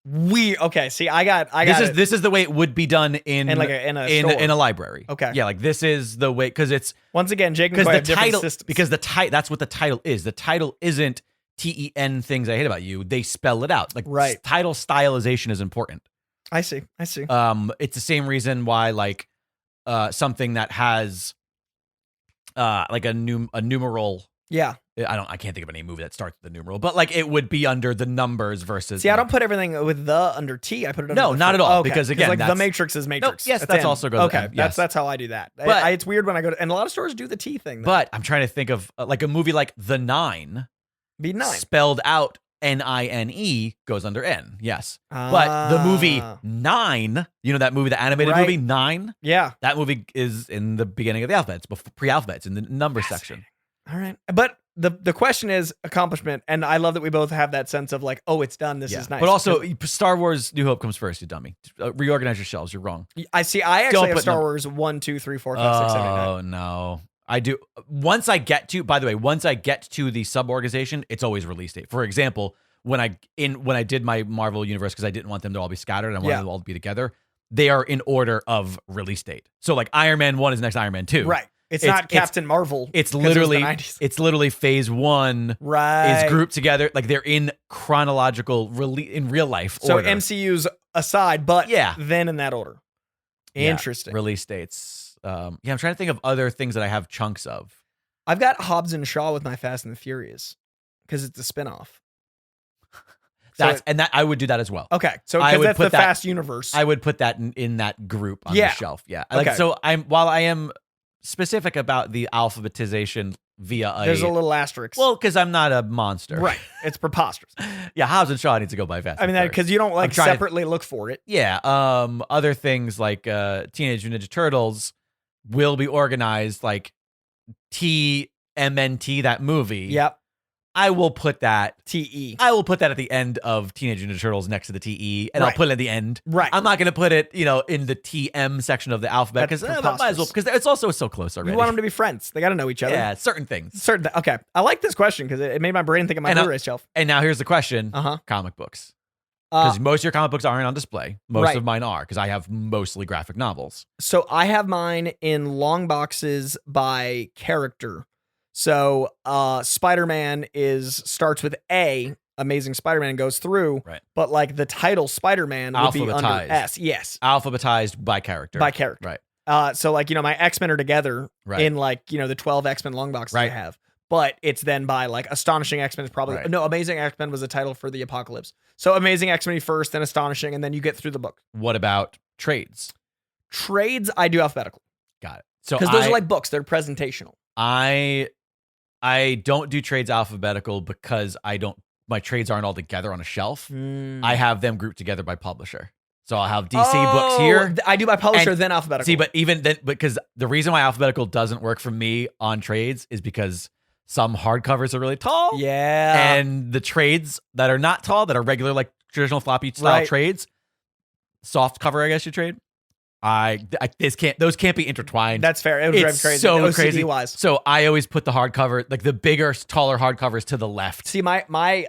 Speaker 1: weird. Okay, see, I got it.
Speaker 2: This is the way it would be done in
Speaker 1: In like in a store.
Speaker 2: in a library.
Speaker 1: Okay.
Speaker 2: Yeah, like this is the way because it's
Speaker 1: Once again, Jake and
Speaker 2: because
Speaker 1: McCoy
Speaker 2: the
Speaker 1: have different
Speaker 2: title
Speaker 1: systems.
Speaker 2: because the title that's what the title is. The title isn't TEN things I hate about you. They spell it out. Like
Speaker 1: Right.
Speaker 2: title stylization is important.
Speaker 1: I see.
Speaker 2: It's the same reason why like something that has like a numeral.
Speaker 1: Yeah.
Speaker 2: I can't think of any movie that starts with the numeral, but like it would be under the numbers versus.
Speaker 1: See, I don't put everything with the under T. I put it under
Speaker 2: No,
Speaker 1: the
Speaker 2: not
Speaker 1: first-
Speaker 2: at all,
Speaker 1: Okay.
Speaker 2: because, again,
Speaker 1: like the
Speaker 2: that's-
Speaker 1: Matrix is Matrix.
Speaker 2: yes,
Speaker 1: It's
Speaker 2: that's
Speaker 1: M.
Speaker 2: also goes with
Speaker 1: okay.
Speaker 2: M, yes.
Speaker 1: That's how I do that.
Speaker 2: But-
Speaker 1: It's weird when I go to, and a lot of stores do the T thing. Though.
Speaker 2: But I'm trying to think of like a movie like The Nine,
Speaker 1: be 9.
Speaker 2: spelled out NINE goes under N. Yes, but the movie
Speaker 1: Ah.
Speaker 2: 9, you know that movie, the animated
Speaker 1: Right.
Speaker 2: movie 9.
Speaker 1: Yeah.
Speaker 2: That movie is in the beginning of the alphabet. It's pre-alphabet. It's in the number section.
Speaker 1: All right. But the question is accomplishment, and I love that we both have that sense of like, oh, it's done. This is nice.
Speaker 2: But also, Star Wars New Hope comes first, you dummy. Reorganize your shelves. You're wrong.
Speaker 1: I see. I
Speaker 2: Don't
Speaker 1: actually have
Speaker 2: put
Speaker 1: Star
Speaker 2: num-
Speaker 1: Wars 1, 2, 3, 4, 5, 6, 7, 8, 9.
Speaker 2: Oh, no. I do. Once I get to, by the way, once I get to the sub-organization, it's always release date. For example, when I did my Marvel universe, because I didn't want them to all be scattered, and I wanted them all to be together, they are in order of release date. So like Iron Man 1 is next Iron Man 2.
Speaker 1: Right. It's not Captain Marvel.
Speaker 2: It's
Speaker 1: 'cause it was the
Speaker 2: literally
Speaker 1: 90s.
Speaker 2: it's literally phase 1
Speaker 1: Right.
Speaker 2: is grouped together. Like they're in chronological in real life
Speaker 1: So
Speaker 2: order.
Speaker 1: MCU's aside, but
Speaker 2: Yeah.
Speaker 1: then in that order.
Speaker 2: Yeah,
Speaker 1: Interesting.
Speaker 2: release dates. I'm trying to think of other things that I have chunks of.
Speaker 1: I've got Hobbs and Shaw with my Fast and the Furious because it's a spinoff.
Speaker 2: that I would do that as well.
Speaker 1: Okay, so
Speaker 2: I
Speaker 1: because
Speaker 2: would
Speaker 1: that's
Speaker 2: put
Speaker 1: the
Speaker 2: that-
Speaker 1: fast universe.
Speaker 2: I would put that in that group on
Speaker 1: Yeah.
Speaker 2: the shelf. Yeah.
Speaker 1: Okay.
Speaker 2: Like, so while I am specific about the alphabetization via
Speaker 1: There's a little asterisk.
Speaker 2: well, because I'm not a monster.
Speaker 1: right. It's preposterous.
Speaker 2: Yeah, Hobbs and Shaw needs to go by fast.
Speaker 1: I mean, because you don't like
Speaker 2: trying to-
Speaker 1: separately look for it.
Speaker 2: Yeah. Other things like Teenage Mutant Ninja Turtles will be organized like TMNT, that movie.
Speaker 1: Yep.
Speaker 2: I will put that
Speaker 1: TE.
Speaker 2: I will put that at the end of Teenage Mutant Ninja Turtles next to the TE, and I'll
Speaker 1: Right.
Speaker 2: put it at the end.
Speaker 1: Right.
Speaker 2: I'm not going to put it, in the TM section of the alphabet
Speaker 1: That's
Speaker 2: because might as well, because it's also so close already.
Speaker 1: You want them to be friends. They got to know each other.
Speaker 2: Yeah, certain things.
Speaker 1: Okay. I like this question because it made my brain think of my
Speaker 2: And,
Speaker 1: Blu-ray shelf.
Speaker 2: And now here's the question:
Speaker 1: Uh-huh.
Speaker 2: comic books, because
Speaker 1: Uh,
Speaker 2: most of your comic books aren't on display. Most
Speaker 1: Right.
Speaker 2: of mine are, because I have mostly graphic novels.
Speaker 1: so I have mine in long boxes by character. So Spider-Man starts with A. Amazing Spider-Man goes through,
Speaker 2: Right.
Speaker 1: but like the title Spider-Man would be under
Speaker 2: Alphabetized.
Speaker 1: S. Yes,
Speaker 2: Alphabetized by character.
Speaker 1: by character.
Speaker 2: Right.
Speaker 1: So like my X-Men are together
Speaker 2: Right.
Speaker 1: in like the 12 X-Men long boxes I
Speaker 2: Right.
Speaker 1: have, but it's then by like Astonishing X-Men is probably
Speaker 2: Right.
Speaker 1: no Amazing X-Men was a title for the Apocalypse. So Amazing X-Men first, then Astonishing, and then you get through the book.
Speaker 2: What about trades?
Speaker 1: Trades I do alphabetical
Speaker 2: Got it. So
Speaker 1: because those are like books; they're presentational.
Speaker 2: I don't do trades alphabetical because my trades aren't all together on a shelf. I have them grouped together by publisher. So I'll have DC books here.
Speaker 1: I do by publisher,
Speaker 2: And-
Speaker 1: then alphabetical.
Speaker 2: See, but even then, because the reason why alphabetical doesn't work for me on trades is because some hardcovers are really tall.
Speaker 1: yeah,
Speaker 2: And the trades that are not tall, that are regular, like traditional floppy style
Speaker 1: Right.
Speaker 2: trades, soft cover, I guess you trade. Those can't be intertwined.
Speaker 1: that's fair. It would drive
Speaker 2: It's
Speaker 1: crazy.
Speaker 2: so
Speaker 1: OCD
Speaker 2: crazy.
Speaker 1: wise.
Speaker 2: So I always put the hardcover, like the bigger, taller hardcovers to the left.
Speaker 1: See, my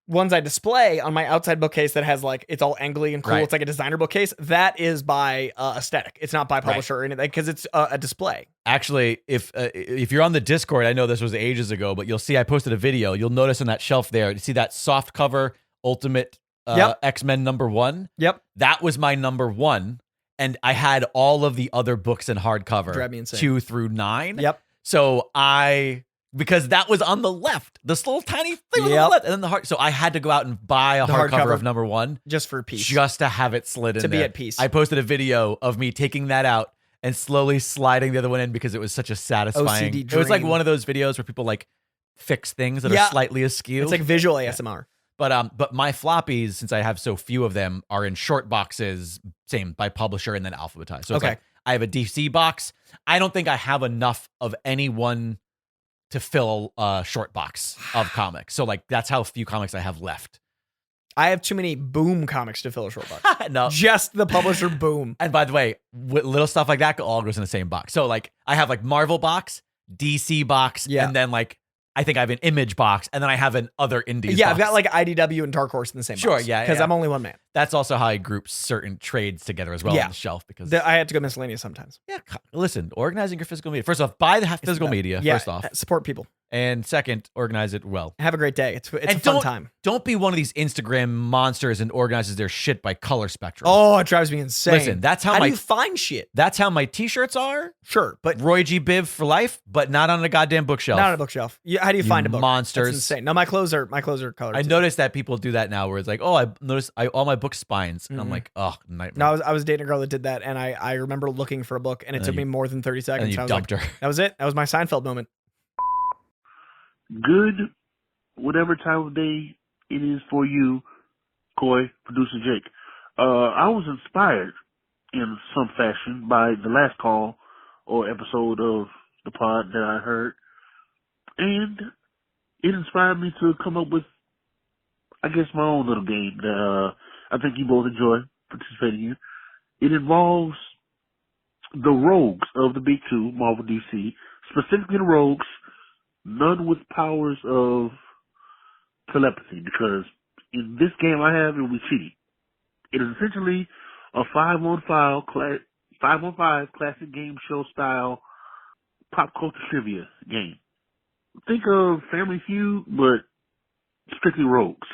Speaker 1: ones I display on my outside bookcase that has like it's all angly and cool.
Speaker 2: Right.
Speaker 1: It's like a designer bookcase. That is by aesthetic. It's not by publisher or anything because it's a display.
Speaker 2: Actually, if you're on the Discord, I know this was ages ago, but you'll see I posted a video. You'll notice on that shelf there, you see that soft cover Ultimate
Speaker 1: Yep.
Speaker 2: X-Men #1?
Speaker 1: Yep.
Speaker 2: That was my #1. And I had all of the other books in hardcover,
Speaker 1: Drive me insane.
Speaker 2: 2 through 9.
Speaker 1: Yep.
Speaker 2: So because that was on the left, this little tiny thing was on
Speaker 1: Yep.
Speaker 2: the left, and then so I had to go out and buy a
Speaker 1: The
Speaker 2: hardcover
Speaker 1: hardcover.
Speaker 2: of #1
Speaker 1: Just for peace.
Speaker 2: just to have it slid in
Speaker 1: To be
Speaker 2: there.
Speaker 1: at peace.
Speaker 2: I posted a video of me taking that out and slowly sliding the other one in because it was such a satisfying.
Speaker 1: OCD
Speaker 2: It was like
Speaker 1: dream.
Speaker 2: one of those videos where people like fix things that
Speaker 1: Yeah.
Speaker 2: are slightly askew.
Speaker 1: It's like visual ASMR.
Speaker 2: But my floppies, since I have so few of them, are in short boxes, same by publisher and then alphabetized. So it's
Speaker 1: Okay.
Speaker 2: like I have a DC box. I don't think I have enough of any one to fill a short box of comics. So like that's how few comics I have left.
Speaker 1: I have too many Boom comics to fill a short box.
Speaker 2: No.
Speaker 1: Just the publisher Boom.
Speaker 2: And by the way, little stuff like that all goes in the same box. So like I have like Marvel box, DC box,
Speaker 1: Yeah.
Speaker 2: and then like I think I have an Image box, and then I have an other indies
Speaker 1: Yeah,
Speaker 2: box.
Speaker 1: I've got like IDW and Dark Horse in the same
Speaker 2: Sure,
Speaker 1: box.
Speaker 2: yeah,
Speaker 1: Because
Speaker 2: yeah.
Speaker 1: I'm only one man.
Speaker 2: That's also how I group certain trades together as well
Speaker 1: Yeah.
Speaker 2: on the shelf because
Speaker 1: I had to go miscellaneous sometimes.
Speaker 2: yeah, listen, organizing your physical media. First off, buy the physical media.
Speaker 1: Yeah,
Speaker 2: First off,
Speaker 1: support people.
Speaker 2: and second, organize it well.
Speaker 1: Have a great day. It's a
Speaker 2: And
Speaker 1: fun time.
Speaker 2: Don't be one of these Instagram monsters and organizes their shit by color spectrum.
Speaker 1: Oh, it drives me insane.
Speaker 2: Listen, that's how
Speaker 1: do
Speaker 2: my
Speaker 1: you find shit?
Speaker 2: that's how my t-shirts are.
Speaker 1: Sure, but
Speaker 2: Roy G. Biv for life, but not on a goddamn bookshelf.
Speaker 1: not on a bookshelf. How do you find a book?
Speaker 2: monsters.
Speaker 1: That's insane. No, my clothes are colored.
Speaker 2: I
Speaker 1: too.
Speaker 2: noticed that people do that now, where it's like, oh, I noticed all my book spines, and I'm like, oh, nightmare.
Speaker 1: No, I was dating a girl that did that, and I remember looking for a book, and it
Speaker 2: And
Speaker 1: took
Speaker 2: then
Speaker 1: me more than 30
Speaker 2: and
Speaker 1: seconds.
Speaker 2: you
Speaker 1: I was
Speaker 2: dumped
Speaker 1: like,
Speaker 2: her.
Speaker 1: that was it. That was my Seinfeld moment.
Speaker 5: Good, whatever time of day it is for you, Coy, producer Jake. I was inspired in some fashion by the last call or episode of the pod that I heard, and it inspired me to come up with, I guess, my own little game that I think you both enjoy participating in. It involves the rogues of the big two, Marvel DC, specifically the rogues, none with powers of telepathy, because in this game I have, it will be cheating. It is essentially a 5-on-5 classic game show style pop culture trivia game. Think of Family Feud, but strictly rogues.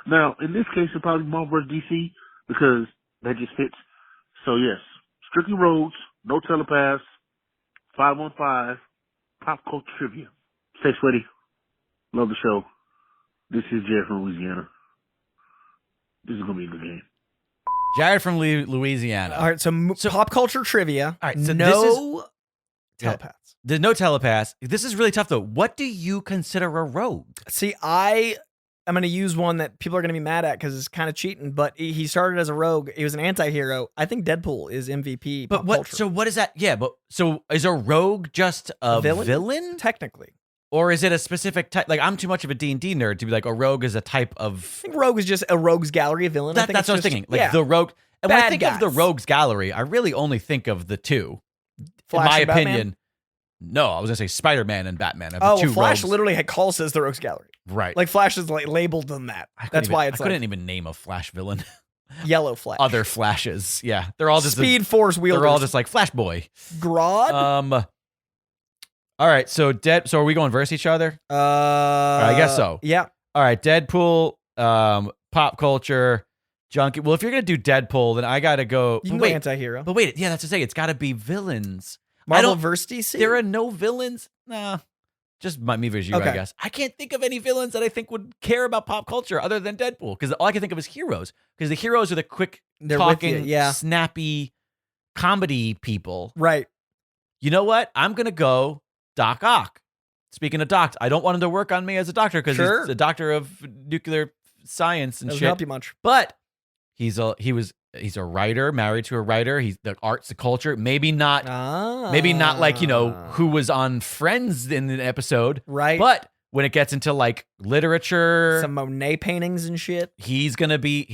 Speaker 5: Now, in this case, it'll probably be Marvel vs. DC, because that just fits. So yes, strictly rogues, no telepaths, 5-on-5, pop culture trivia. Stay sweaty. Love the show. This is Jared from Louisiana. This is gonna be a good game.
Speaker 2: Jared from Louisiana.
Speaker 1: All right, so pop culture trivia.
Speaker 2: All right, so
Speaker 1: no telepaths.
Speaker 2: There's no telepaths. This is really tough though. What do you consider a rogue?
Speaker 1: See, I'm going to use one that people are going to be mad at because it's kind of cheating, but he started as a rogue. He was an anti-hero. I think Deadpool is MVP.
Speaker 2: But
Speaker 1: pop
Speaker 2: what?
Speaker 1: culture.
Speaker 2: So what is that? Yeah, but so is a rogue just a villain?
Speaker 1: Technically.
Speaker 2: Or is it a specific type? Like, I'm too much of a D&D nerd to be like, a rogue is a type of...
Speaker 1: I think rogue is just a rogues gallery of villain.
Speaker 2: That's what I was thinking. Like, the rogue... And when I think of the
Speaker 1: guys.
Speaker 2: rogues gallery, I really only think of the two.
Speaker 1: Flash
Speaker 2: in my
Speaker 1: and Batman?
Speaker 2: opinion. No, I was going to say Spider-Man and Batman. Are the
Speaker 1: Oh,
Speaker 2: two
Speaker 1: Flash
Speaker 2: rogues.
Speaker 1: literally calls as the rogues gallery.
Speaker 2: Right.
Speaker 1: Like, Flash is like labeled them that. That's why it's
Speaker 2: I couldn't even name a Flash villain.
Speaker 1: Yellow Flash.
Speaker 2: Other Flashes. Yeah. They're all just...
Speaker 1: Speed Force wielders.
Speaker 2: They're all just like Flash Boy.
Speaker 1: Grodd?
Speaker 2: All right, so are we going versus each other? I guess so.
Speaker 1: Yeah.
Speaker 2: All right, Deadpool, pop culture, junkie. Well, if you're gonna do Deadpool, then I gotta go.
Speaker 1: You can go anti-hero.
Speaker 2: But wait, yeah, that's to say it's gotta be villains.
Speaker 1: Marvel vs. DC?
Speaker 2: There are no villains. Nah, just me versus you, I guess. I can't think of any villains that I think would care about pop culture other than Deadpool, because all I can think of is heroes. Because the heroes are the quick talking, snappy comedy people.
Speaker 1: Right.
Speaker 2: You know what? I'm gonna go Doc Ock. Speaking of docs, I don't want him to work on me as a doctor because he's a doctor of nuclear science and
Speaker 1: Doesn't
Speaker 2: shit.
Speaker 1: help you much.
Speaker 2: But he's a writer, married to a writer. He's the arts, the culture. Maybe not like, who was on Friends in an episode.
Speaker 1: Right.
Speaker 2: But when it gets into like literature,
Speaker 1: some Monet paintings and shit,
Speaker 2: he's gonna be.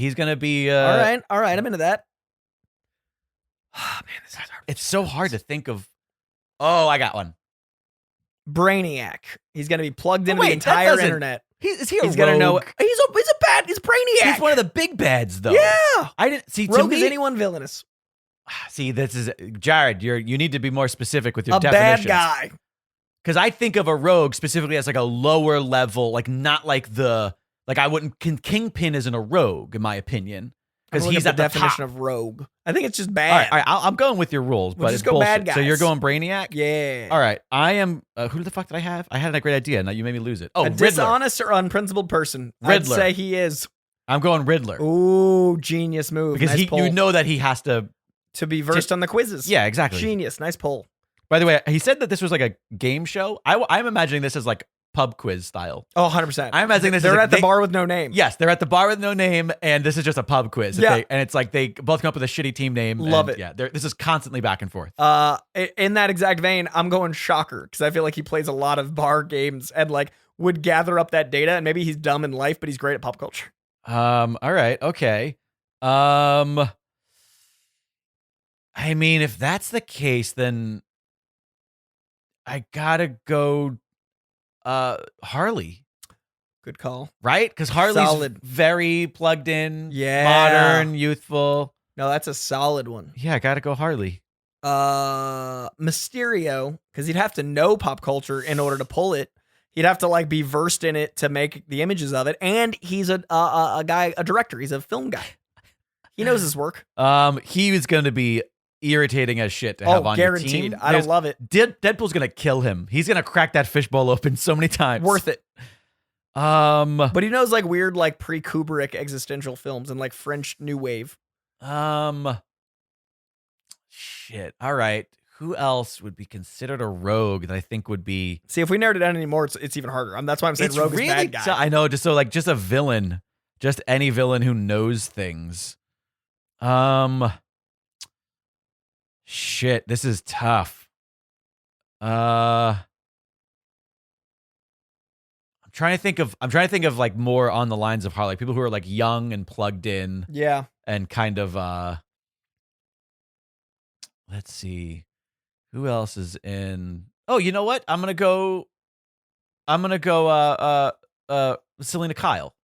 Speaker 1: All right, I'm into that.
Speaker 2: Oh man, this is hard. It's so hard to think of. Oh, I got one.
Speaker 1: Brainiac. He's going to be plugged into the entire internet.
Speaker 2: Is he a
Speaker 1: He's going to know. He's Brainiac.
Speaker 2: He's one of the big bads, though.
Speaker 1: Yeah.
Speaker 2: I didn't see.
Speaker 1: Rogue
Speaker 2: to
Speaker 1: is
Speaker 2: me,
Speaker 1: anyone villainous.
Speaker 2: See, this is Jared. You need to be more specific with your
Speaker 1: a
Speaker 2: definitions.
Speaker 1: Bad guy.
Speaker 2: Because I think of a rogue specifically as like a lower level, like not like I wouldn't. Kingpin isn't a rogue in my opinion. Because he's at the
Speaker 1: definition
Speaker 2: top.
Speaker 1: of rogue. I think it's just bad.
Speaker 2: All right, I'm going with your rules, but
Speaker 1: just
Speaker 2: it's
Speaker 1: go
Speaker 2: bullshit.
Speaker 1: bad guys.
Speaker 2: So you're going Brainiac?
Speaker 1: Yeah.
Speaker 2: All right, I am. Who the fuck did I have? I had a great idea. Now you made me lose it. Oh,
Speaker 1: a
Speaker 2: Riddler.
Speaker 1: dishonest or unprincipled person.
Speaker 2: Riddler.
Speaker 1: I'd say he is.
Speaker 2: I'm going Riddler.
Speaker 1: Ooh, genius move.
Speaker 2: Because
Speaker 1: nice
Speaker 2: you know that he has to
Speaker 1: be versed on the quizzes.
Speaker 2: Yeah, exactly.
Speaker 1: Genius. Nice pull.
Speaker 2: By the way, he said that this was like a game show. I'm imagining this as like pub quiz style.
Speaker 1: Oh, 100%.
Speaker 2: I'm imagining this.
Speaker 1: They're at the bar with no name.
Speaker 2: Yes, they're at the bar with no name, and this is just a pub quiz.
Speaker 1: Yeah.
Speaker 2: And it's like they both come up with a shitty team name.
Speaker 1: Love it.
Speaker 2: Yeah, this is constantly back and forth.
Speaker 1: In that exact vein, I'm going Shocker because I feel like he plays a lot of bar games and like would gather up that data. And maybe he's dumb in life, but he's great at pop culture.
Speaker 2: All right. Okay. I mean, if that's the case, then I gotta go Harley.
Speaker 1: Good call.
Speaker 2: Right? Because Harley's
Speaker 1: Solid.
Speaker 2: Very plugged in,
Speaker 1: Yeah.
Speaker 2: modern, youthful.
Speaker 1: No, that's a solid one.
Speaker 2: Yeah, I gotta go Harley.
Speaker 1: Mysterio, because he'd have to know pop culture in order to pull it. He'd have to like be versed in it to make the images of it. And he's a director. He's a film guy. He knows his work.
Speaker 2: He was gonna be irritating as shit to have on
Speaker 1: guaranteed.
Speaker 2: your team.
Speaker 1: I don't love it.
Speaker 2: Deadpool's gonna kill him. He's gonna crack that fishbowl open so many times.
Speaker 1: Worth it.
Speaker 2: But
Speaker 1: he knows like weird like pre-Kubrick existential films and like French New Wave.
Speaker 2: Shit. All right. Who else would be considered a rogue that I think would be?
Speaker 1: See, if we narrowed it down anymore, it's even harder. That's why I'm saying rogue is bad guy.
Speaker 2: I know. Just a villain, just any villain who knows things. Shit. This is tough. I'm trying to think of like more on the lines of Harley, people who are like young and plugged in.
Speaker 1: Yeah.
Speaker 2: And kind of let's see. Who else is in? Oh, you know what? I'm gonna go Selena Kyle.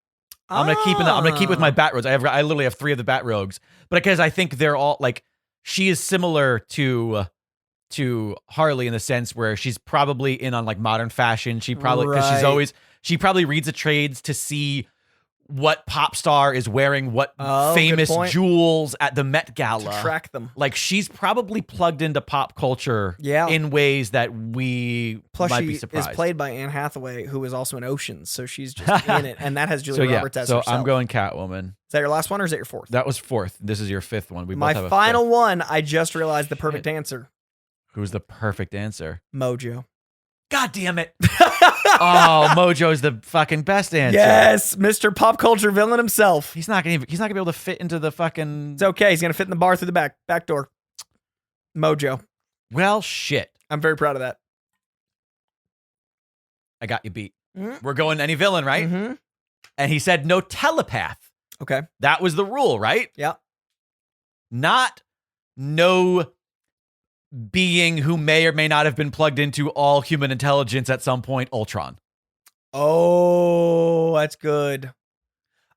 Speaker 2: I'm gonna keep with my Bat Rogues. I literally have 3 of the Bat Rogues. But because I think they're all like, she is similar to Harley in the sense where she's probably in on like modern fashion. She probably, because she probably reads the trades to see what pop star is wearing what
Speaker 1: Oh,
Speaker 2: famous
Speaker 1: good point.
Speaker 2: jewels at the Met Gala.
Speaker 1: To track them.
Speaker 2: Like, she's probably plugged into pop culture in ways that we
Speaker 1: Plus,
Speaker 2: might
Speaker 1: she
Speaker 2: be surprised.
Speaker 1: is played by Anne Hathaway, who is also in Oceans, so she's just in it, and that has Julia Roberts as
Speaker 2: so
Speaker 1: herself.
Speaker 2: I'm going Catwoman.
Speaker 1: Is that your last one, or is that your fourth?
Speaker 2: That was fourth. This is your fifth one. We
Speaker 1: My
Speaker 2: both have
Speaker 1: final
Speaker 2: a fifth.
Speaker 1: one, I just realized the perfect answer.
Speaker 2: Who's the perfect answer?
Speaker 1: Mojo.
Speaker 2: God damn it. Oh, Mojo's the fucking best answer.
Speaker 1: Yes, Mr. Pop Culture villain himself.
Speaker 2: He's not gonna be able to fit into the fucking.
Speaker 1: It's okay. He's gonna fit in the bar through the back door. Mojo.
Speaker 2: Well, shit.
Speaker 1: I'm very proud of that.
Speaker 2: I got you beat.
Speaker 1: Mhm.
Speaker 2: We're going any villain, right?
Speaker 1: Mm-hmm.
Speaker 2: And he said no telepath.
Speaker 1: Okay.
Speaker 2: That was the rule, right?
Speaker 1: Yeah.
Speaker 2: Not no being who may or may not have been plugged into all human intelligence at some point, Ultron.
Speaker 1: Oh, that's good.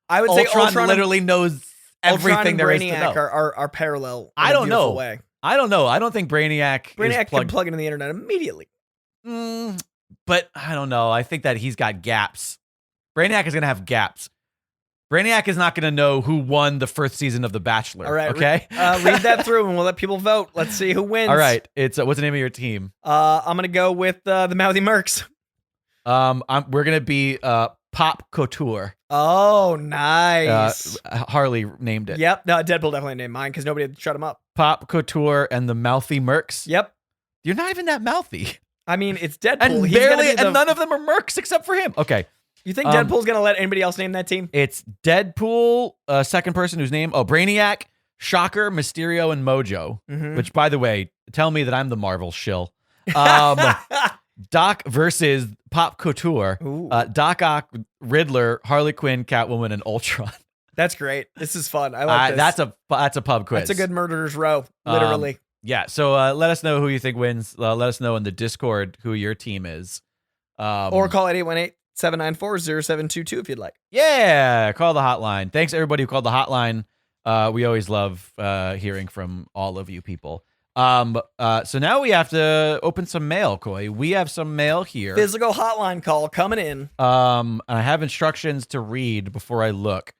Speaker 1: I would say Ultron
Speaker 2: literally knows everything there is to know.
Speaker 1: are parallel.
Speaker 2: I
Speaker 1: in a
Speaker 2: don't know.
Speaker 1: beautiful way.
Speaker 2: I don't know. I don't think Brainiac is
Speaker 1: Brainiac can
Speaker 2: plugged.
Speaker 1: plug into the internet immediately.
Speaker 2: But I don't know. I think that he's got gaps. Brainiac is going to have gaps. Brainiac is not going to know who won the first season of The Bachelor.
Speaker 1: All right.
Speaker 2: Okay.
Speaker 1: Read that through, and we'll let people vote. Let's see who wins.
Speaker 2: All right. It's what's the name of your team?
Speaker 1: I'm gonna go with the Mouthy Mercs.
Speaker 2: We're gonna be Pop Couture.
Speaker 1: Oh, nice.
Speaker 2: Harley named it.
Speaker 1: Yep. No, Deadpool definitely named mine because nobody had shut him up.
Speaker 2: Pop Couture and the Mouthy Mercs.
Speaker 1: Yep.
Speaker 2: You're not even that mouthy.
Speaker 1: I mean, it's Deadpool.
Speaker 2: And
Speaker 1: He's gonna
Speaker 2: barely,
Speaker 1: be the-
Speaker 2: and none of them are Mercs except for him. Okay.
Speaker 1: You think Deadpool's gonna let anybody else name that team?
Speaker 2: It's Deadpool, second person whose name, Brainiac, Shocker, Mysterio, and Mojo.
Speaker 1: Mhm.
Speaker 2: Which, by the way, tell me that I'm the Marvel shill. Doc versus Pop Couture. Doc Ock, Riddler, Harley Quinn, Catwoman, and Ultron.
Speaker 1: That's great. This is fun. I like this.
Speaker 2: That's a pub quiz.
Speaker 1: That's a good murderer's row, literally.
Speaker 2: Yeah. So let us know who you think wins. Let us know in the Discord who your team is.
Speaker 1: Or call it 818-794-0722 if you'd like.
Speaker 2: Yeah, call the hotline. Thanks everybody who called the hotline. We always love hearing from all of you people. So now we have to open some mail, Coy. We have some mail here.
Speaker 1: Physical hotline call coming in.
Speaker 2: I have instructions to read before I look.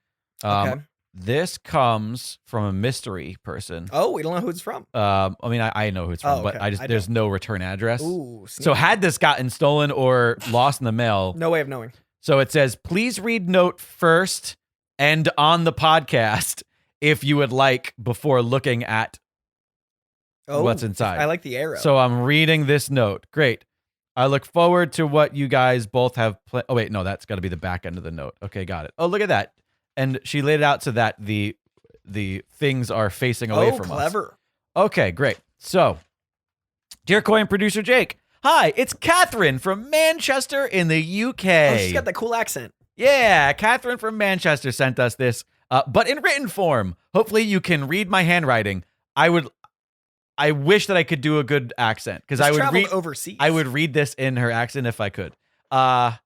Speaker 1: Okay.
Speaker 2: This comes from a mystery person.
Speaker 1: Oh, we don't know who it's from.
Speaker 2: I mean, I know who it's from,
Speaker 1: Oh,
Speaker 2: but
Speaker 1: okay.
Speaker 2: there's no return address.
Speaker 1: Ooh,
Speaker 2: So had this gotten stolen or lost in the mail,
Speaker 1: no way of knowing.
Speaker 2: So it says, please read note first and on the podcast if you would like before looking at what's inside.
Speaker 1: I like the arrow.
Speaker 2: So I'm reading this note. Great. I look forward to what you guys both have. Oh, wait, no, that's got to be the back end of the note. Okay, got it. Oh, look at that. And she laid it out so that the things are facing away from us.
Speaker 1: Clever.
Speaker 2: Okay, great. So, dear Coy and producer Jake, hi, it's Catherine from Manchester in the UK.
Speaker 1: Oh, she's got that cool accent.
Speaker 2: Yeah, Catherine from Manchester sent us this, but in written form. Hopefully you can read my handwriting. I wish that I could do a good accent because I would read
Speaker 1: overseas.
Speaker 2: I would read this in her accent if I could. I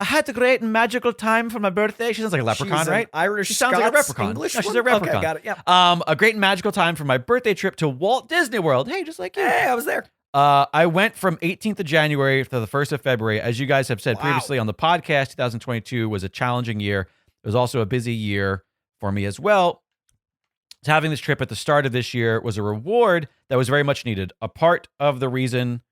Speaker 2: had a great and magical time for my birthday. She sounds like a leprechaun,
Speaker 1: She's
Speaker 2: right?
Speaker 1: Irish,
Speaker 2: She sounds like a
Speaker 1: Scots,
Speaker 2: leprechaun.
Speaker 1: English
Speaker 2: No, she's
Speaker 1: one?
Speaker 2: a leprechaun.
Speaker 1: Okay, got it. Yeah.
Speaker 2: A great and magical time for my birthday trip to Walt Disney World. Hey, just like you.
Speaker 1: Hey, I was there.
Speaker 2: I went from 18th of January to the 1st of February. As you guys have said
Speaker 1: Wow.
Speaker 2: previously on the podcast, 2022 was a challenging year. It was also a busy year for me as well. Having this trip at the start of this year was a reward that was very much needed. A part of the reason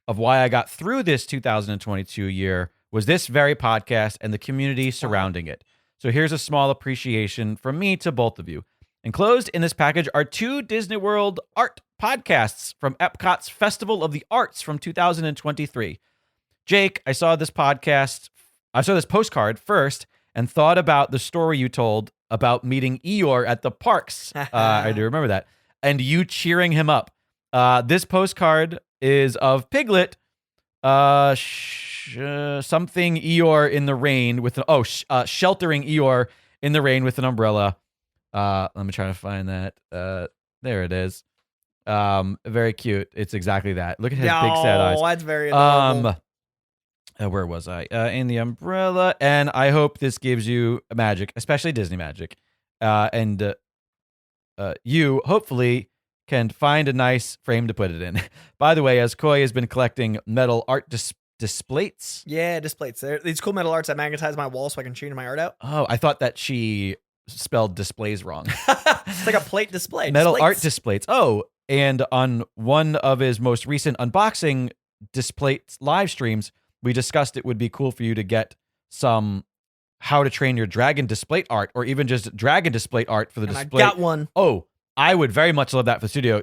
Speaker 2: of why I got through this 2022 year was this very podcast and the community surrounding it. So here's a small appreciation from me to both of you. Enclosed in this package are 2 Disney World art podcasts from Epcot's Festival of the Arts from 2023. Jake, I saw this postcard first and thought about the story you told about meeting Eeyore at the parks. I do remember that. And you cheering him up. This postcard is of Piglet, something Eeyore in the rain with sheltering Eeyore in the rain with an umbrella. Let me try to find that. There it is. Very cute. It's exactly that. Look at his big sad eyes.
Speaker 1: Oh, that's very adorable.
Speaker 2: Where was I? In the umbrella. And I hope this gives you magic, especially Disney magic. And you hopefully can find a nice frame to put it in. By the way, as Coy has been collecting metal art Displates.
Speaker 1: Yeah, displays. These cool metal arts that magnetize my wall so I can change my art out.
Speaker 2: Oh, I thought that she spelled displays wrong.
Speaker 1: It's like a plate display.
Speaker 2: Metal
Speaker 1: Displates.
Speaker 2: art displays. Oh, and on one of his most recent unboxing displays live streams, we discussed it would be cool for you to get some How to Train Your Dragon display art, or even just dragon display art for the
Speaker 1: And
Speaker 2: display.
Speaker 1: I got one.
Speaker 2: Oh, I would very much love that for the studio.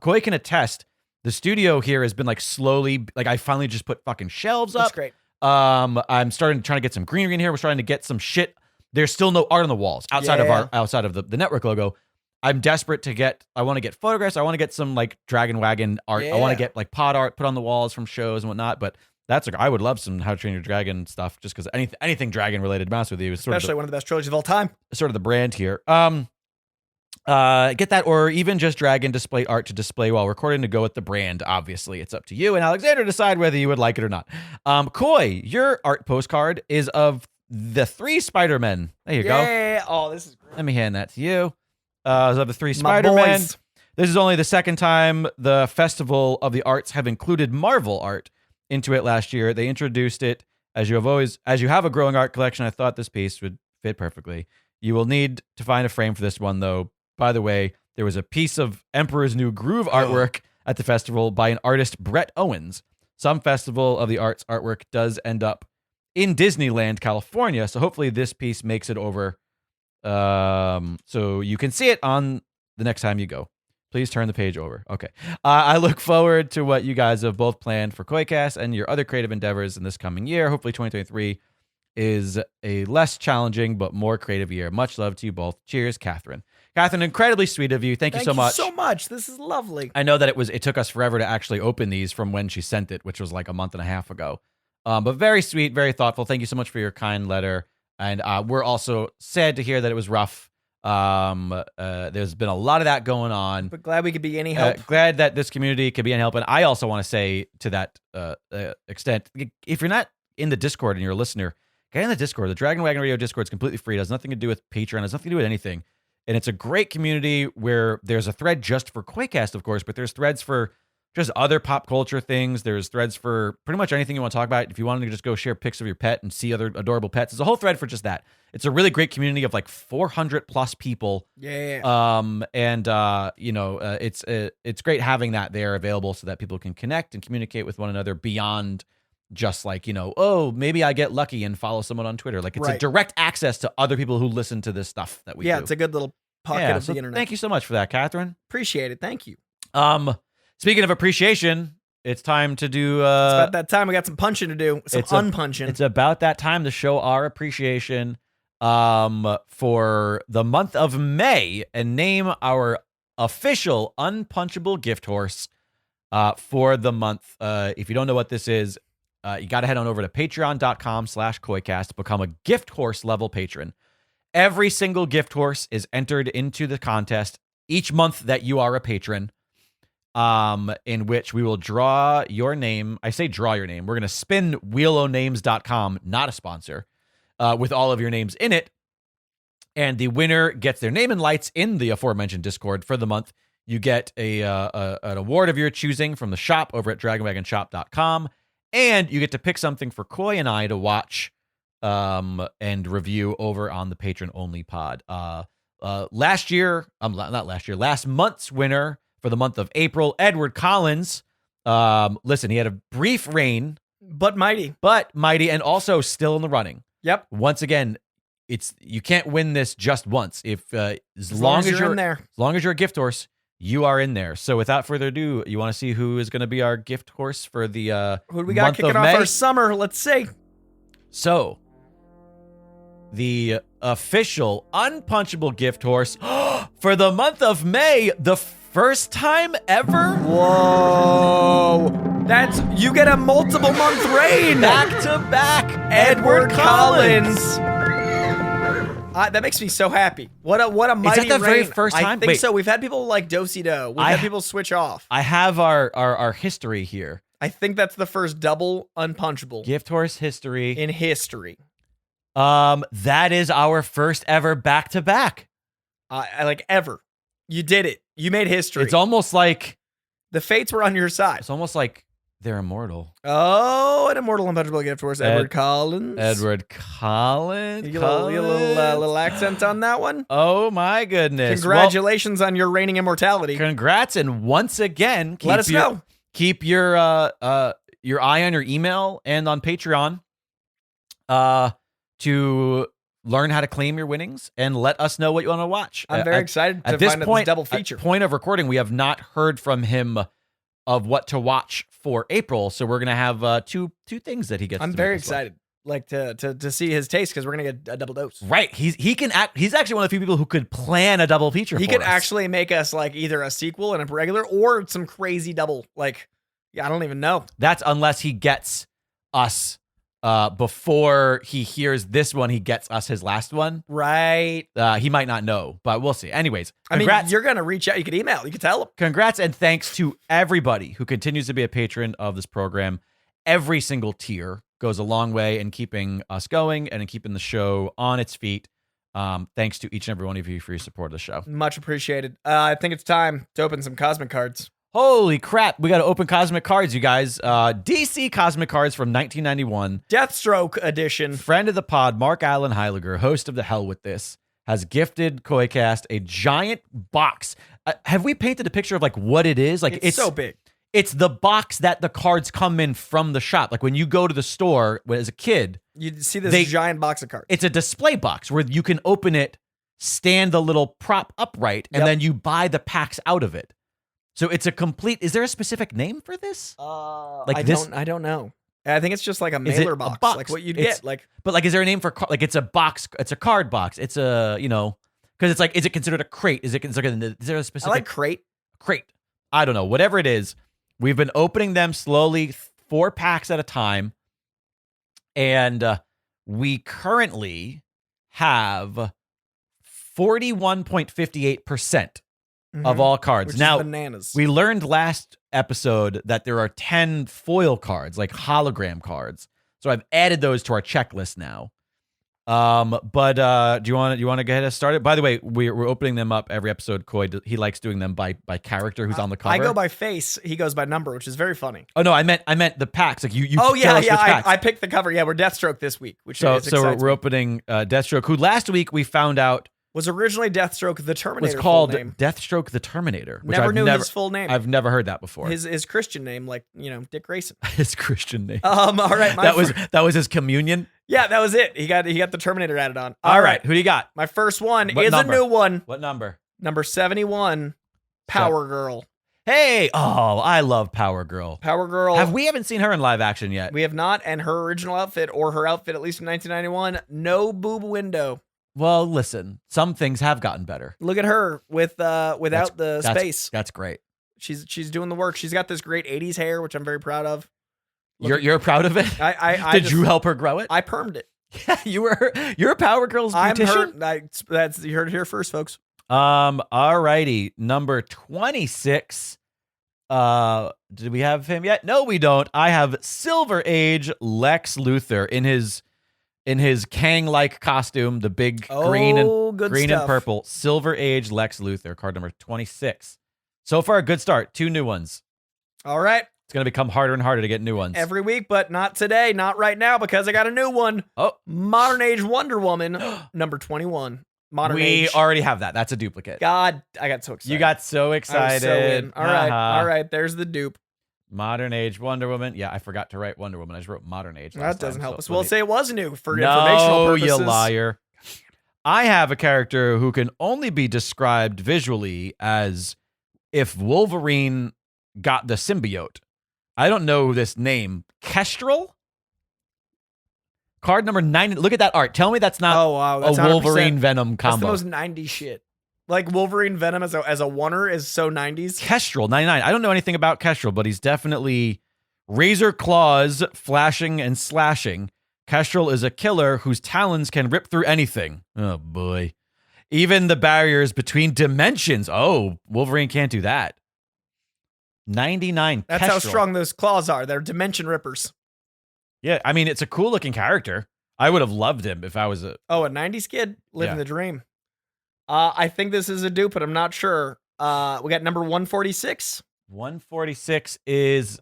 Speaker 2: Koi can attest. The studio here has been like slowly, like I finally just put fucking shelves up.
Speaker 1: That's great.
Speaker 2: I'm trying to get some greenery in here. We're trying to get some shit. There's still no art on the walls outside of the network logo. I'm desperate to get. I want to get photographs. I want to get some like Dragon Wagon art. I want to get like pod art put on the walls from shows and whatnot. But that's like I would love some How to Train Your Dragon stuff, just because anything dragon related, to be honest with you, is
Speaker 1: Especially one of the best trilogies of all time.
Speaker 2: Sort of the brand here. Get that, or even just dragon display art to display while recording to go with the brand. Obviously, it's up to you and Alexander to decide whether you would like it or not. Koi, your art postcard is of the 3 Spider-Men. There you go.
Speaker 1: Yeah. Oh, this is great.
Speaker 2: Let me hand that to you. Of the 3 Spider-Men.
Speaker 1: boys.
Speaker 2: This is only the second time the Festival of the Arts have included Marvel art into it last year. They introduced it as you have a growing art collection. I thought this piece would fit perfectly. You will need to find a frame for this one, though. By the way, there was a piece of Emperor's New Groove artwork at the festival by an artist, Brett Owens. Some Festival of the Arts artwork does end up in Disneyland, California, so hopefully this piece makes it over so you can see it on the next time you go. Please turn the page over. Okay. I look forward to what you guys have both planned for KoiCast and your other creative endeavors in this coming year. Hopefully 2023 is a less challenging but more creative year. Much love to you both. Cheers, Catherine. Catherine, incredibly sweet of you. Thank you so much.
Speaker 1: Thank you so much. This is lovely.
Speaker 2: I know that it took us forever to actually open these from when she sent it, which was like a month and a half ago. But very sweet, very thoughtful. Thank you so much for your kind letter. And we're also sad to hear that it was rough. There's been a lot of that going on.
Speaker 1: But glad we could be any help.
Speaker 2: Glad that this community could be any help. And I also want to say to that extent, if you're not in the Discord and you're a listener, get in the Discord. The Dragon Wagon Radio Discord is completely free. It has nothing to do with Patreon. It has nothing to do with anything. And it's a great community where there's a thread just for KoiCast, of course, but there's threads for just other pop culture things. There's threads for pretty much anything you want to talk about. If you wanted to just go share pics of your pet and see other adorable pets, there's a whole thread for just that. It's a really great community of like 400 plus people.
Speaker 1: Yeah.
Speaker 2: It's great having that there available so that people can connect and communicate with one another beyond just like, maybe I get lucky and follow someone on Twitter. Like it's a direct access to other people who listen to this stuff that we do.
Speaker 1: Yeah, it's a good little pocket of the internet.
Speaker 2: Thank you so much for that, Catherine.
Speaker 1: Appreciate it. Thank you.
Speaker 2: Speaking of appreciation, it's time to do...
Speaker 1: it's about that time. We got some punching to do. Some unpunching.
Speaker 2: It's about that time to show our appreciation for the month of May and name our official Unpunchable Gift Horse for the month. If you don't know what this is, you got to head on over to patreon.com/KoiCast to become a gift horse level patron. Every single gift horse is entered into the contest each month that you are a patron, in which we will draw your name. I say draw your name. We're going to spin wheelonames.com, not a sponsor, with all of your names in it. And the winner gets their name and lights in the aforementioned Discord for the month. You get an award of your choosing from the shop over at dragonwagonshop.com. And you get to pick something for Koi and I to watch and review over on the patron-only pod. Last month's winner for the month of April, Edward Collins. Listen, he had a brief reign.
Speaker 1: But mighty,
Speaker 2: and also still in the running.
Speaker 1: Yep.
Speaker 2: Once again, you can't win this just once. As long as you're in there, as long as you're a gift horse, you are in there. So without further ado, you want to see who is going to be our gift horse for the
Speaker 1: who do we got kicking off our summer? Let's see.
Speaker 2: So, the official Unpunchable Gift Horse for the month of May, the first time ever.
Speaker 1: Whoa. You get a multiple month reign.
Speaker 2: Back to back,
Speaker 1: Edward Collins. That makes me so happy. What a mighty
Speaker 2: Is that the
Speaker 1: reign.
Speaker 2: very first time?
Speaker 1: I think so. We've had people like Do-si-do. We've had people switch off.
Speaker 2: I have our history here.
Speaker 1: I think that's the first double unpunchable
Speaker 2: gift horse history
Speaker 1: in history.
Speaker 2: That is our first ever back to back.
Speaker 1: Like ever. You did it. You made history.
Speaker 2: It's almost like
Speaker 1: the fates were on your side.
Speaker 2: It's almost like They're immortal.
Speaker 1: Oh, an immortal unpunchable gift horse, Edward Collins.
Speaker 2: Edward Collins.
Speaker 1: You get a little accent on that one.
Speaker 2: Oh my goodness!
Speaker 1: Congratulations on your reigning immortality.
Speaker 2: Congrats, and once again,
Speaker 1: let us know.
Speaker 2: Keep your eye on your email and on Patreon, to learn how to claim your winnings and let us know what you want to watch.
Speaker 1: I'm very excited to find this double feature.
Speaker 2: At point of recording, we have not heard from him of what to watch for April, so we're gonna have two things that he gets.
Speaker 1: I'm very excited, like to see his taste, because we're gonna get a double dose.
Speaker 2: Right? He's actually one of the few people who could plan a double feature.
Speaker 1: He could actually make us like either a sequel and a regular, or some crazy double. Like, I don't even know.
Speaker 2: That's unless he gets us before he hears this one. He gets us his last one.
Speaker 1: Right.
Speaker 2: He might not know, but we'll see. Anyways,
Speaker 1: congrats. I mean, you're gonna reach out. You could email. You could tell him.
Speaker 2: Congrats and thanks to everybody who continues to be a patron of this program. Every single tier goes a long way in keeping us going and in keeping the show on its feet. Thanks to each and every one of you for your support of the show.
Speaker 1: Much appreciated. I think it's time to open some Cosmic cards.
Speaker 2: Holy crap. We got to open Cosmic cards, you guys. DC Cosmic cards from 1991.
Speaker 1: Deathstroke edition.
Speaker 2: Friend of the pod, Mark Allen Heiliger, host of The Hell With This, has gifted KoiCast a giant box. Have we painted a picture of like what it is? Like
Speaker 1: it's so big.
Speaker 2: It's the box that the cards come in from the shop. Like when you go to the store as a kid,
Speaker 1: you see this giant box of cards.
Speaker 2: It's a display box where you can open it, stand the little prop upright, and then you buy the packs out of it. So it's a complete. Is there a specific name for this?
Speaker 1: I don't know. I think it's just like a mailer box, like what you'd get. Like,
Speaker 2: but like, is there a name for like? It's a box. It's a card box. It's a because it's like, is it considered a crate? Is there a specific?
Speaker 1: I like crate.
Speaker 2: Crate. I don't know. Whatever it is, we've been opening them slowly, 4 packs at a time, and we currently have 41.58%. Of all cards.
Speaker 1: Which
Speaker 2: now,
Speaker 1: is bananas.
Speaker 2: We learned last episode that there are 10 foil cards, like hologram cards. So I've added those to our checklist now. But do you want to get us started? By the way, we're opening them up every episode. Koi, he likes doing them by character who's on the cover.
Speaker 1: I go by face. He goes by number, which is very funny.
Speaker 2: Oh no, I meant the packs. Like you.
Speaker 1: Oh yeah. I picked the cover. Yeah, we're Deathstroke this week, which is
Speaker 2: so we're opening Deathstroke, who last week we found out
Speaker 1: was originally Deathstroke the Terminator.
Speaker 2: Was called Deathstroke the Terminator. Which
Speaker 1: never knew his full name.
Speaker 2: I've never heard that before.
Speaker 1: His Christian name, like Dick Grayson.
Speaker 2: His Christian name.
Speaker 1: All right,
Speaker 2: that was his communion.
Speaker 1: Yeah, that was it. He got the Terminator added on.
Speaker 2: All right, who do you got?
Speaker 1: My first one is a new one.
Speaker 2: What number?
Speaker 1: Number 71, Power Girl.
Speaker 2: Hey, I love Power Girl.
Speaker 1: Power Girl.
Speaker 2: Haven't seen her in live action yet.
Speaker 1: We have not, and her original outfit, or her outfit at least in 1991, no boob window.
Speaker 2: Well, listen, some things have gotten better.
Speaker 1: Look at her without the space.
Speaker 2: That's great.
Speaker 1: She's doing the work. She's got this great 80s hair, which I'm very proud of.
Speaker 2: You're proud of it? Did you help her grow it?
Speaker 1: I permed it.
Speaker 2: Yeah, you're a Power Girl's beautician?
Speaker 1: You heard it here first, folks.
Speaker 2: Alrighty. Number 26. Did we have him yet? No, we don't. I have Silver Age Lex Luthor in his Kang-like costume, the big green and purple. Silver Age Lex Luthor, card number 26. So far, a good start. 2 new ones.
Speaker 1: All right.
Speaker 2: It's going to become harder and harder to get new ones.
Speaker 1: Every week, but not today. Not right now, because I got a new one.
Speaker 2: Oh.
Speaker 1: Modern Age Wonder Woman, number 21.
Speaker 2: We already have that. That's a duplicate.
Speaker 1: God, I got so excited.
Speaker 2: You got so excited.
Speaker 1: I was so in. All right. There's the dupe.
Speaker 2: Modern Age Wonder Woman. Yeah, I forgot to write Wonder Woman. I just wrote Modern Age.
Speaker 1: That doesn't help us. We'll say it was new for informational purposes.
Speaker 2: No, you liar. I have a character who can only be described visually as if Wolverine got the symbiote. I don't know this name. Kestrel? Card number 9. Look at that art. Tell me that's not
Speaker 1: that's
Speaker 2: a Wolverine Venom combo.
Speaker 1: That's the most 90s shit. Like Wolverine Venom as a oneer is so 90s.
Speaker 2: Kestrel, 99. I don't know anything about Kestrel, but he's definitely razor claws flashing and slashing. Kestrel is a killer whose talons can rip through anything. Oh, boy. Even the barriers between dimensions. Oh, Wolverine can't do that. 99.
Speaker 1: That's
Speaker 2: Kestrel.
Speaker 1: how strong those claws are. They're dimension rippers.
Speaker 2: Yeah, I mean, it's a cool looking character. I would have loved him if I was a
Speaker 1: 90s kid living the dream. I think this is a dupe, but I'm not sure. We got number 146.
Speaker 2: 146 is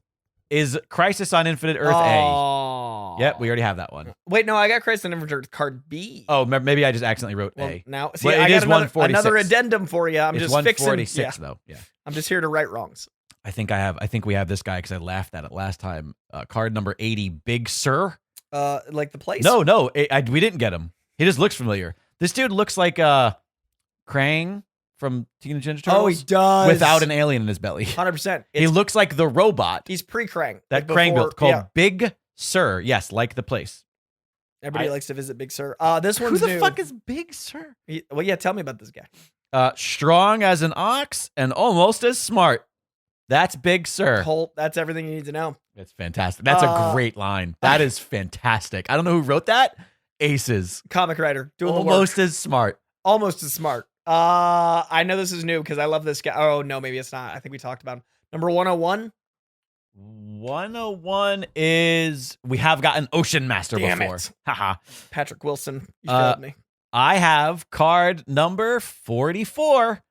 Speaker 2: is Crisis on Infinite Earth
Speaker 1: Oh.
Speaker 2: A. Yep, we already have that one.
Speaker 1: Wait, no, I got Crisis on Infinite Earth card B.
Speaker 2: Oh, maybe I just accidentally wrote
Speaker 1: Well,
Speaker 2: A.
Speaker 1: now, see,
Speaker 2: Well,
Speaker 1: I
Speaker 2: it
Speaker 1: got
Speaker 2: is
Speaker 1: another
Speaker 2: 146.
Speaker 1: addendum for you. I'm
Speaker 2: It's
Speaker 1: just
Speaker 2: 146
Speaker 1: fixing.
Speaker 2: though. Yeah.
Speaker 1: I'm just here to right wrongs.
Speaker 2: I think we have this guy because I laughed at it last time. Card number 80, Big Sir.
Speaker 1: Like the place.
Speaker 2: No, we didn't get him. He just looks familiar. This dude looks like Krang from Teenage Ninja Turtles.
Speaker 1: Oh, he does.
Speaker 2: Without an alien in his belly.
Speaker 1: 100%.
Speaker 2: He looks like the robot
Speaker 1: He's pre-Krang.
Speaker 2: that
Speaker 1: like
Speaker 2: Krang
Speaker 1: before-
Speaker 2: built called
Speaker 1: yeah.
Speaker 2: Big Sir. Yes, like the place.
Speaker 1: Everybody likes to visit Big Sir. This
Speaker 2: Who
Speaker 1: one's
Speaker 2: the
Speaker 1: new.
Speaker 2: fuck is Big Sir?
Speaker 1: Well, yeah, tell me about this guy.
Speaker 2: Strong as an ox and almost as smart. That's Big Sir.
Speaker 1: Colt, that's everything you need to know.
Speaker 2: That's fantastic. That's a great line. That is fantastic. I don't know who wrote that. Aces.
Speaker 1: Comic writer. Doing the work.
Speaker 2: Almost as smart.
Speaker 1: Almost as smart. I know this is new because I love this guy. Oh, no, maybe it's not. I think we talked about him. Number 101.
Speaker 2: 101 is we have gotten Ocean Master
Speaker 1: Damn
Speaker 2: before.
Speaker 1: it.
Speaker 2: Haha.
Speaker 1: Patrick Wilson. You failed me.
Speaker 2: I have card number 44.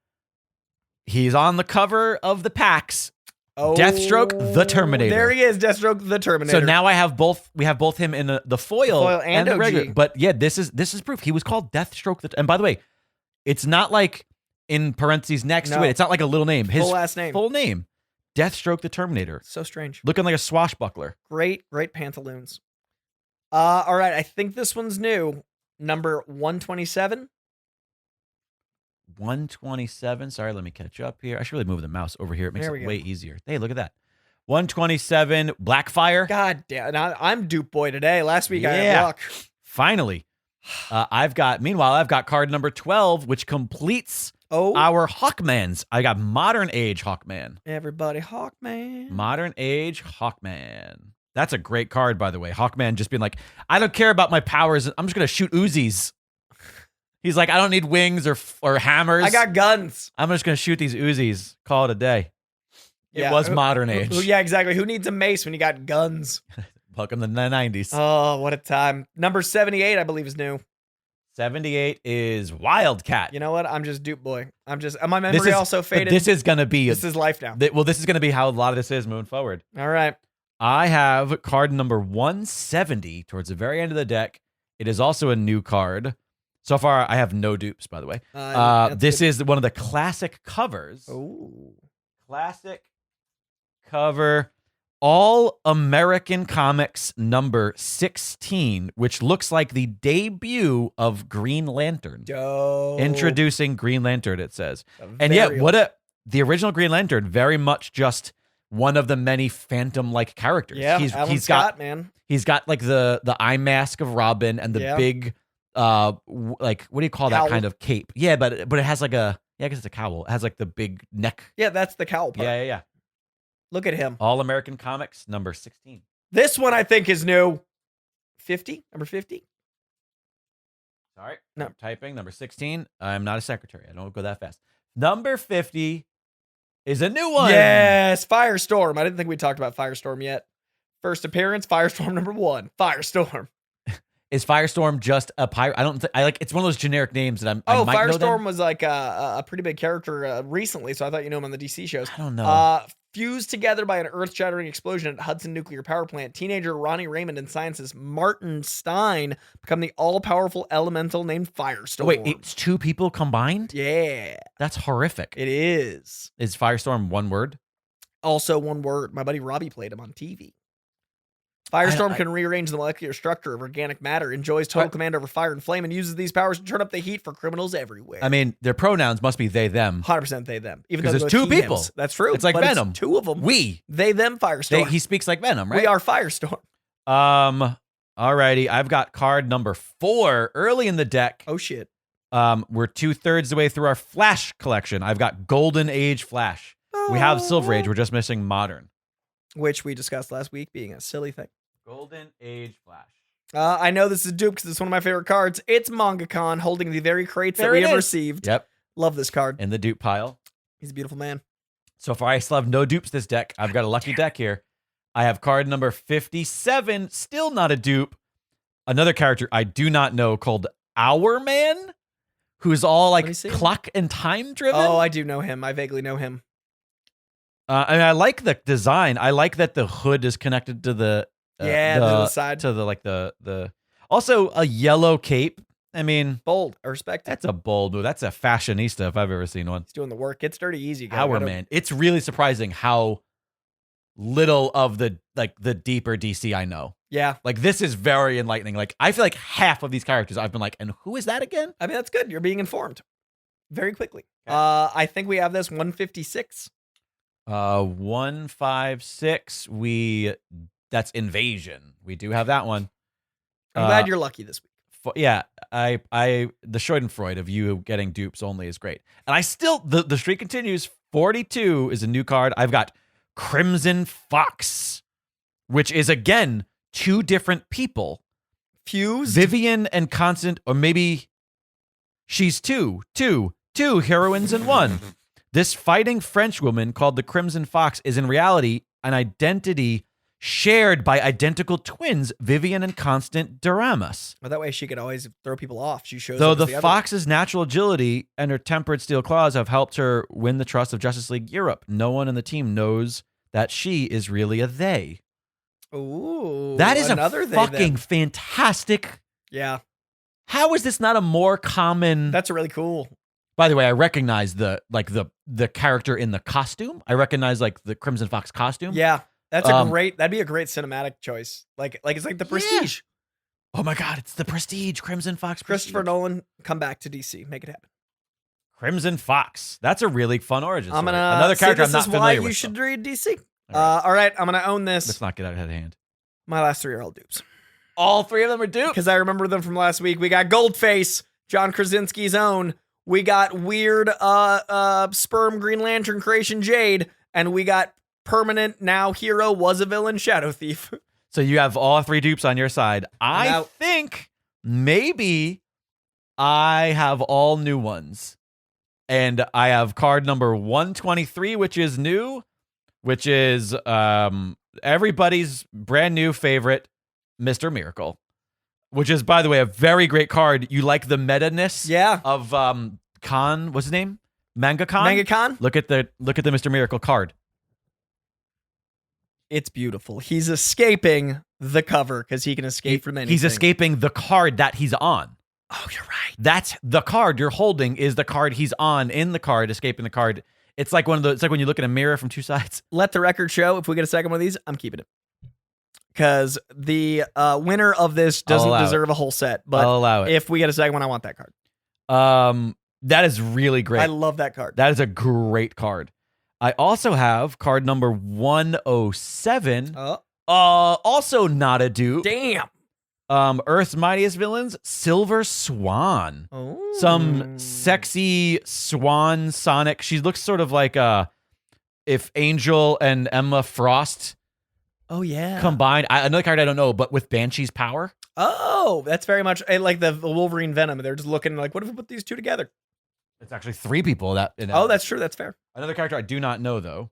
Speaker 2: He's on the cover of the packs.
Speaker 1: Oh,
Speaker 2: Deathstroke, the Terminator.
Speaker 1: There he is, Deathstroke, the Terminator.
Speaker 2: So now I have both. We have both him in the foil,
Speaker 1: and
Speaker 2: the
Speaker 1: OG.
Speaker 2: regular. But yeah, this is proof. He was called Deathstroke. And by the way, it's not like in parentheses next to
Speaker 1: No.
Speaker 2: it. It's not like a little name. His
Speaker 1: Full last name.
Speaker 2: Full name. Deathstroke the Terminator.
Speaker 1: So strange.
Speaker 2: Looking like a swashbuckler.
Speaker 1: Great pantaloons. All right, I think this one's new. Number 127.
Speaker 2: 127. Sorry, let me catch up here. I should really move the mouse over here. It makes
Speaker 1: There
Speaker 2: it
Speaker 1: we
Speaker 2: way easier. Hey, look at that. 127, Blackfire.
Speaker 1: God damn. Now, I'm dupe boy today. Last week I
Speaker 2: Yeah.
Speaker 1: had luck.
Speaker 2: Finally. Meanwhile, I've got card number 12, which completes
Speaker 1: Oh,
Speaker 2: our Hawkmans. I got Modern Age Hawkman.
Speaker 1: everybody, Hawkman.
Speaker 2: Modern Age Hawkman. That's a great card, by the way. Hawkman just being like, I don't care about my powers. I'm just going to shoot Uzis. He's like, I don't need wings or hammers.
Speaker 1: I got guns.
Speaker 2: I'm just going to shoot these Uzis. Call it a day. It
Speaker 1: Yeah,
Speaker 2: was
Speaker 1: who-
Speaker 2: Modern Age.
Speaker 1: Yeah, exactly. Who needs a mace when you got guns?
Speaker 2: Welcome to the 90s.
Speaker 1: Oh, what a time. Number 78, I believe, is new.
Speaker 2: 78 is Wildcat.
Speaker 1: You know what? I'm just dupe boy. My memory also faded.
Speaker 2: This is going to be...
Speaker 1: This is life now.
Speaker 2: This is going to be how a lot of this is moving forward.
Speaker 1: All right.
Speaker 2: I have card number 170 towards the very end of the deck. It is also a new card. So far, I have no dupes, by the way. This is one of the classic covers.
Speaker 1: Oh.
Speaker 2: Classic cover. All American Comics number 16, which looks like the debut of Green Lantern.
Speaker 1: Dope.
Speaker 2: Introducing Green Lantern, it says. And yet, the original Green Lantern, very much just one of the many Phantom-like characters.
Speaker 1: Yeah, Alan Scott,
Speaker 2: man. He's got like the eye mask of Robin and the big, like, what do you call
Speaker 1: Cowl.
Speaker 2: that kind of cape? Yeah, but it has like I guess it's a cowl. It has like the big neck.
Speaker 1: Yeah, that's the cowl part.
Speaker 2: Yeah.
Speaker 1: Look at him.
Speaker 2: All American Comics number 16.
Speaker 1: This one I think is new. 50? Number 50?
Speaker 2: Sorry.
Speaker 1: No.
Speaker 2: I'm typing number 16. I'm not a secretary. I don't go that fast. Number 50 is a new one.
Speaker 1: Yes, Firestorm. I didn't think we talked about Firestorm yet. First appearance, Firestorm number 1. Firestorm.
Speaker 2: Is Firestorm just a pirate? It's one of those generic names that I might know them.
Speaker 1: Firestorm was like a pretty big character recently, so I thought you know him on the DC shows.
Speaker 2: I don't know.
Speaker 1: Fused together by an earth-shattering explosion at Hudson Nuclear Power Plant, teenager Ronnie Raymond and scientist Martin Stein become the all-powerful elemental named Firestorm.
Speaker 2: Wait, it's two people combined?
Speaker 1: Yeah.
Speaker 2: That's horrific.
Speaker 1: It is.
Speaker 2: Is Firestorm one word?
Speaker 1: Also one word. My buddy Robbie played him on TV. Firestorm can rearrange the molecular structure of organic matter, enjoys total command over fire and flame, and uses these powers to turn up the heat for criminals everywhere.
Speaker 2: I mean, their pronouns must be they, them.
Speaker 1: 100% they, them. Even though
Speaker 2: Because there's two
Speaker 1: he,
Speaker 2: people.
Speaker 1: hims. That's true.
Speaker 2: It's like
Speaker 1: but
Speaker 2: Venom.
Speaker 1: It's two of them.
Speaker 2: We.
Speaker 1: They, them, Firestorm.
Speaker 2: He speaks like Venom, right?
Speaker 1: We are Firestorm.
Speaker 2: Alrighty. I've got card number 4 early in the deck.
Speaker 1: Oh, shit.
Speaker 2: We're 2/3 the way through our Flash collection. I've got Golden Age Flash. We have Silver Age. We're just missing Modern.
Speaker 1: Which we discussed last week being a silly thing.
Speaker 2: Golden Age Flash.
Speaker 1: I know this is a dupe because it's one of my favorite cards. It's MangaCon holding the very crates that we have received.
Speaker 2: Yep.
Speaker 1: Love this card.
Speaker 2: In the dupe pile.
Speaker 1: He's a beautiful man.
Speaker 2: So far, I still have no dupes this deck. I've got a lucky deck here. I have card number 57. Still not a dupe. Another character I do not know called Our Man, who's all like clock and time driven.
Speaker 1: Oh, I do know him. I vaguely know him.
Speaker 2: I like the design. I like that the hood is connected to the
Speaker 1: to the side.
Speaker 2: to the also a yellow cape. I mean,
Speaker 1: Bold. I respect it.
Speaker 2: that's a bold move. That's a fashionista if I've ever seen one.
Speaker 1: He's doing the work. It's dirty easy.
Speaker 2: Hour man. It's really surprising how little of the deeper DC I know.
Speaker 1: Yeah.
Speaker 2: Like, this is very enlightening. Like, I feel like half of these characters I've been like, and who is that again?
Speaker 1: I mean, that's good. You're being informed very quickly.
Speaker 2: Okay.
Speaker 1: I think we have this 156.
Speaker 2: 156. That's Invasion. We do have that one.
Speaker 1: I'm glad you're lucky this week.
Speaker 2: Yeah, the Schadenfreude of you getting dupes only is great. And I still, the streak continues. 42 is a new card. I've got Crimson Fox, which is, again, two different people.
Speaker 1: Fused?
Speaker 2: Vivian and Constant, or maybe she's two heroines in one. This fighting French woman called the Crimson Fox is in reality an identity shared by identical twins, Vivian and Constant Doramus.
Speaker 1: Well, that way she could always throw people off. She shows
Speaker 2: Though
Speaker 1: up
Speaker 2: the
Speaker 1: as other
Speaker 2: Fox's natural agility and her tempered steel claws have helped her win the trust of Justice League Europe, no one in the team knows that she is really a they.
Speaker 1: one. Ooh.
Speaker 2: That is
Speaker 1: another
Speaker 2: a
Speaker 1: they
Speaker 2: fucking
Speaker 1: then.
Speaker 2: fantastic.
Speaker 1: Yeah.
Speaker 2: How is this not a more common?
Speaker 1: That's really cool.
Speaker 2: By the way, I recognize the character in the costume. I recognize like the Crimson Fox costume.
Speaker 1: Yeah. That'd be a great cinematic choice. Like it's like the Prestige.
Speaker 2: Oh my God, it's the Prestige, Crimson Fox.
Speaker 1: Christopher
Speaker 2: Prestige.
Speaker 1: Nolan, come back to DC. Make it happen.
Speaker 2: Crimson Fox. That's a really fun origin story.
Speaker 1: I'm gonna
Speaker 2: Another character
Speaker 1: this
Speaker 2: I'm not
Speaker 1: is why
Speaker 2: familiar
Speaker 1: you
Speaker 2: with.
Speaker 1: should read DC.
Speaker 2: All right.
Speaker 1: All right, I'm gonna own this.
Speaker 2: Let's not get out of hand.
Speaker 1: My last three are all dupes.
Speaker 2: All three of them are dupes.
Speaker 1: Because I remember them from last week. We got Goldface, John Krasinski's own. We got weird sperm Green Lantern creation Jade, and we got permanent now hero was a villain Shadow Thief.
Speaker 2: So you have all three dupes on your side. I
Speaker 1: Now-
Speaker 2: think maybe I have all new ones. And I have card number 123, which is new, which is everybody's brand new favorite, Mr. Miracle. Which is, by the way, a very great card. You like the meta-ness
Speaker 1: Yeah.
Speaker 2: of Khan, what's his name? Manga Khan?
Speaker 1: Manga Khan?
Speaker 2: Look at the Mr. Miracle card.
Speaker 1: It's beautiful. He's escaping the cover because he can escape from anything.
Speaker 2: He's escaping the card that he's on.
Speaker 1: Oh, you're right.
Speaker 2: That's the card you're holding is the card he's on in the card, escaping the card. It's like it's like when you look in a mirror from two sides.
Speaker 1: Let the record show, if we get a second one of these, I'm keeping it. Because the winner of this doesn't deserve a whole set. But
Speaker 2: I'll allow it.
Speaker 1: if we get a second one, I want that card.
Speaker 2: That is really great.
Speaker 1: I love that card.
Speaker 2: That is a great card. I also have card number 107. Also not a dupe.
Speaker 1: Damn.
Speaker 2: Earth's Mightiest Villains, Silver Swan.
Speaker 1: Oh.
Speaker 2: Some sexy swan Sonic. She looks sort of like if Angel and Emma Frost combined. Another card I don't know, but with Banshee's power.
Speaker 1: Oh, that's very much like the Wolverine Venom. They're just looking like, what if we put these two together?
Speaker 2: It's actually three people that.
Speaker 1: That's true. That's fair.
Speaker 2: Another character I do not know though.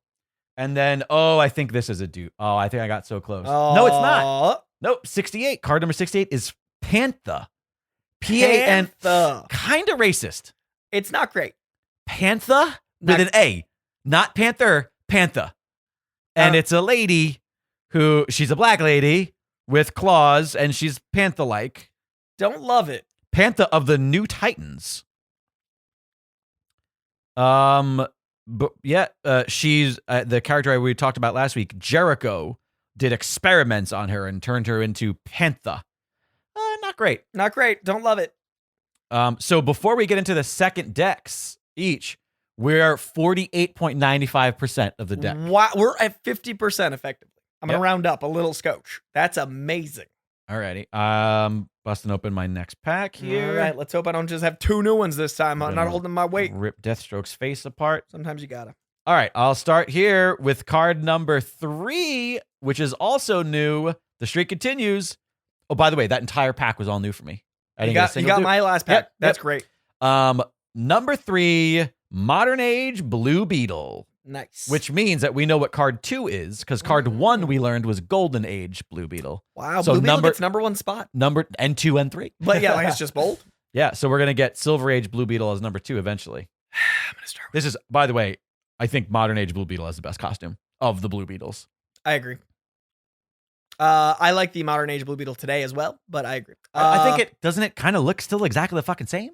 Speaker 2: And then, I think this is a dupe. Oh, I think I got so close. No, it's not. Nope, 68. Card number 68 is Pantha. P-A-N-T-H-A. Kind of racist.
Speaker 1: It's not great.
Speaker 2: Pantha with an A. Not Panther, Pantha. And it's a lady she's a black lady with claws, and she's Pantha-like.
Speaker 1: Don't love it.
Speaker 2: Pantha of the New Titans. But yeah, she's the character we talked about last week. Jericho did experiments on her and turned her into Pantha. Not great.
Speaker 1: Not great. Don't love it.
Speaker 2: So before we get into the second decks each, we're 48.95% of the deck.
Speaker 1: Wow, we're at 50% effectively. I'm gonna round up a little scotch. That's amazing.
Speaker 2: Alrighty. Busting open my next pack here.
Speaker 1: All right, let's hope I don't just have two new ones this time. I'm not holding my weight.
Speaker 2: Rip Deathstroke's face apart.
Speaker 1: Sometimes you gotta.
Speaker 2: All right, I'll start here with card number 3, which is also new. The streak continues. Oh, by the way, that entire pack was all new for me.
Speaker 1: You got my last pack. That's great.
Speaker 2: Number 3, Modern Age Blue Beetle.
Speaker 1: Nice.
Speaker 2: Which means that we know what card 2 is, because card 1 we learned was Golden Age Blue Beetle.
Speaker 1: Wow, so Blue Beetle gets number 1 spot.
Speaker 2: Number and 2 and 3.
Speaker 1: But yeah, like it's just bold.
Speaker 2: Yeah, so we're gonna get Silver Age Blue Beetle as number 2 eventually.
Speaker 1: I'm gonna start with
Speaker 2: This is, by the way, I think modern age Blue Beetle has the best costume of the Blue Beetles.
Speaker 1: I agree. I like the modern age Blue Beetle today as well, but I agree.
Speaker 2: I think it doesn't it kind of look still exactly the fucking same?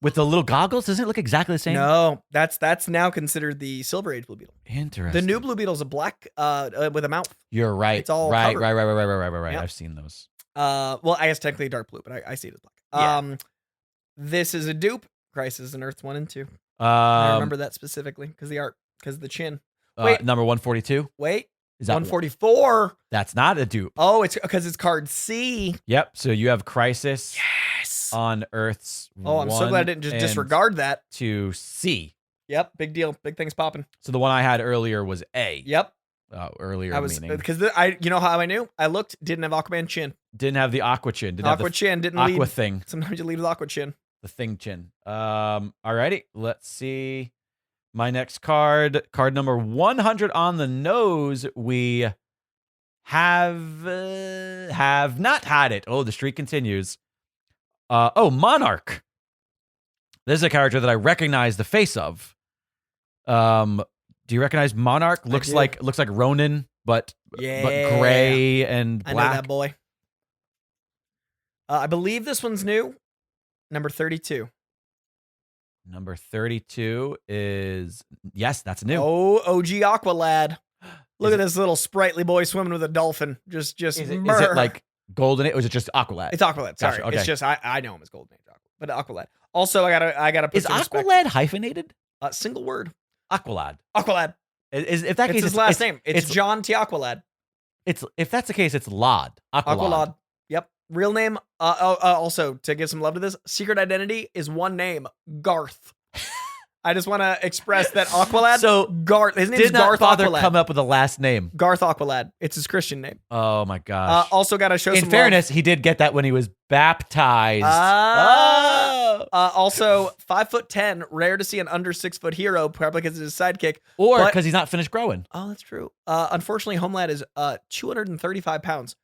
Speaker 2: With the little goggles, doesn't it look exactly the same?
Speaker 1: No, that's now considered the Silver Age Blue Beetle.
Speaker 2: Interesting.
Speaker 1: The new Blue Beetle's a black with a mouth.
Speaker 2: You're right.
Speaker 1: It's all
Speaker 2: right.
Speaker 1: covered.
Speaker 2: Right.
Speaker 1: Yep.
Speaker 2: I've seen those.
Speaker 1: Well, I guess technically dark blue, but I see it as black.
Speaker 2: Yeah.
Speaker 1: This is a dupe. Crisis on Earths 1 and 2. I remember that specifically because the chin. Wait,
Speaker 2: number 142.
Speaker 1: wait.
Speaker 2: Is that
Speaker 1: 144?
Speaker 2: That's not a dupe.
Speaker 1: Oh, it's because it's card C.
Speaker 2: Yep. So you have Crisis
Speaker 1: Yes.
Speaker 2: on Earth's.
Speaker 1: Oh, I'm so glad I didn't just disregard that.
Speaker 2: To C.
Speaker 1: Yep, big deal. Big things popping.
Speaker 2: So the one I had earlier was A.
Speaker 1: Yep.
Speaker 2: Earlier
Speaker 1: I was
Speaker 2: meaning.
Speaker 1: because you know how I knew? I looked, didn't have Aquaman chin.
Speaker 2: Didn't have the Aqua chin. Didn't have
Speaker 1: Aqua
Speaker 2: the
Speaker 1: chin didn't
Speaker 2: Aqua
Speaker 1: lead.
Speaker 2: thing.
Speaker 1: Sometimes you lead with Aqua chin.
Speaker 2: The thing chin. Alrighty. Let's see. My next card number 100 on the nose. We have not had it. Oh, the streak continues. Monarch. This is a character that I recognize the face of. Do you recognize Monarch? Looks like Ronin, but gray and black.
Speaker 1: I know that boy. I believe this one's new. Number 32.
Speaker 2: Number 32 is, yes, that's new.
Speaker 1: Oh, OG Aqualad. Look at this little sprightly boy swimming with a dolphin. Just
Speaker 2: is it like Golden Age, or is it just Aqualad?
Speaker 1: It's Aqualad. Sorry.
Speaker 2: Gotcha, okay.
Speaker 1: It's just I know him as Golden Age Aqualad. But Aqualad. Also, I gotta put
Speaker 2: Is
Speaker 1: some respect.
Speaker 2: Aqualad hyphenated?
Speaker 1: Single word.
Speaker 2: Aqualad.
Speaker 1: Aqualad.
Speaker 2: If that
Speaker 1: It's
Speaker 2: case,
Speaker 1: his last name. It's John T. Aqualad.
Speaker 2: If that's the case, it's Lod.
Speaker 1: Aqualad. Yep. Real name. Also, to give some love to this, secret identity is one name, Garth. I just want to express that Aqualad.
Speaker 2: So
Speaker 1: Garth. His name is
Speaker 2: did not
Speaker 1: Garth
Speaker 2: bother
Speaker 1: Aqualad.
Speaker 2: come up with a last name.
Speaker 1: Garth Aqualad. It's his Christian name.
Speaker 2: Oh my gosh.
Speaker 1: Also, got to show
Speaker 2: In
Speaker 1: some
Speaker 2: fairness, he did get that when he was baptized.
Speaker 1: Also, 5'10", rare to see an under 6 foot hero, probably because it's his sidekick.
Speaker 2: Or because he's not finished growing.
Speaker 1: Oh, that's true. Unfortunately, Homelad is 235 pounds.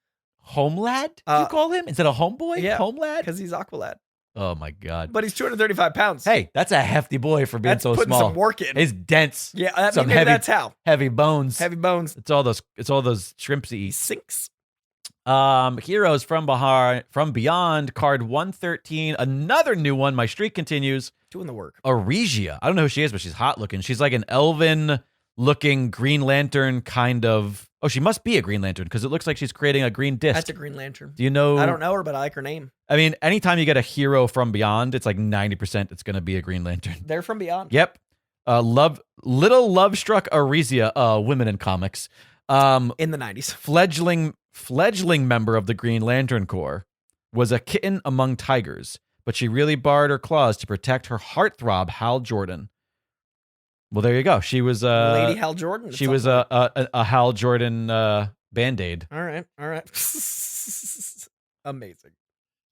Speaker 2: Homelad? Did you call him? Instead of homeboy?
Speaker 1: Yeah,
Speaker 2: Homelad?
Speaker 1: because he's Aqualad.
Speaker 2: Oh my god.
Speaker 1: But he's 235 pounds.
Speaker 2: Hey, that's a hefty boy for being
Speaker 1: that's
Speaker 2: so
Speaker 1: putting
Speaker 2: small.
Speaker 1: some work in.
Speaker 2: He's dense.
Speaker 1: Yeah,
Speaker 2: some
Speaker 1: maybe
Speaker 2: heavy,
Speaker 1: that's how.
Speaker 2: Heavy bones.
Speaker 1: Heavy bones.
Speaker 2: It's all those shrimps he
Speaker 1: He
Speaker 2: eats.
Speaker 1: sinks.
Speaker 2: Heroes from Beyond, card 113. Another new one. My streak continues.
Speaker 1: Doing the work.
Speaker 2: Aregia. I don't know who she is, but she's hot looking. She's like an elven looking Green Lantern kind of. Oh, she must be a Green Lantern because it looks like she's creating a green disc.
Speaker 1: That's a Green Lantern.
Speaker 2: Do you know?
Speaker 1: I don't know her, but I like her name.
Speaker 2: I mean, anytime you get a hero from Beyond, it's like 90% it's going to be a Green Lantern.
Speaker 1: They're from Beyond.
Speaker 2: Yep. Little love-struck Aresia, women in comics.
Speaker 1: In the 90s.
Speaker 2: Fledgling member of the Green Lantern Corps, was a kitten among tigers, but she really bared her claws to protect her heartthrob, Hal Jordan. Well, there you go. She was
Speaker 1: Lady Hal Jordan.
Speaker 2: She was a Hal Jordan Band-Aid.
Speaker 1: All right. Amazing.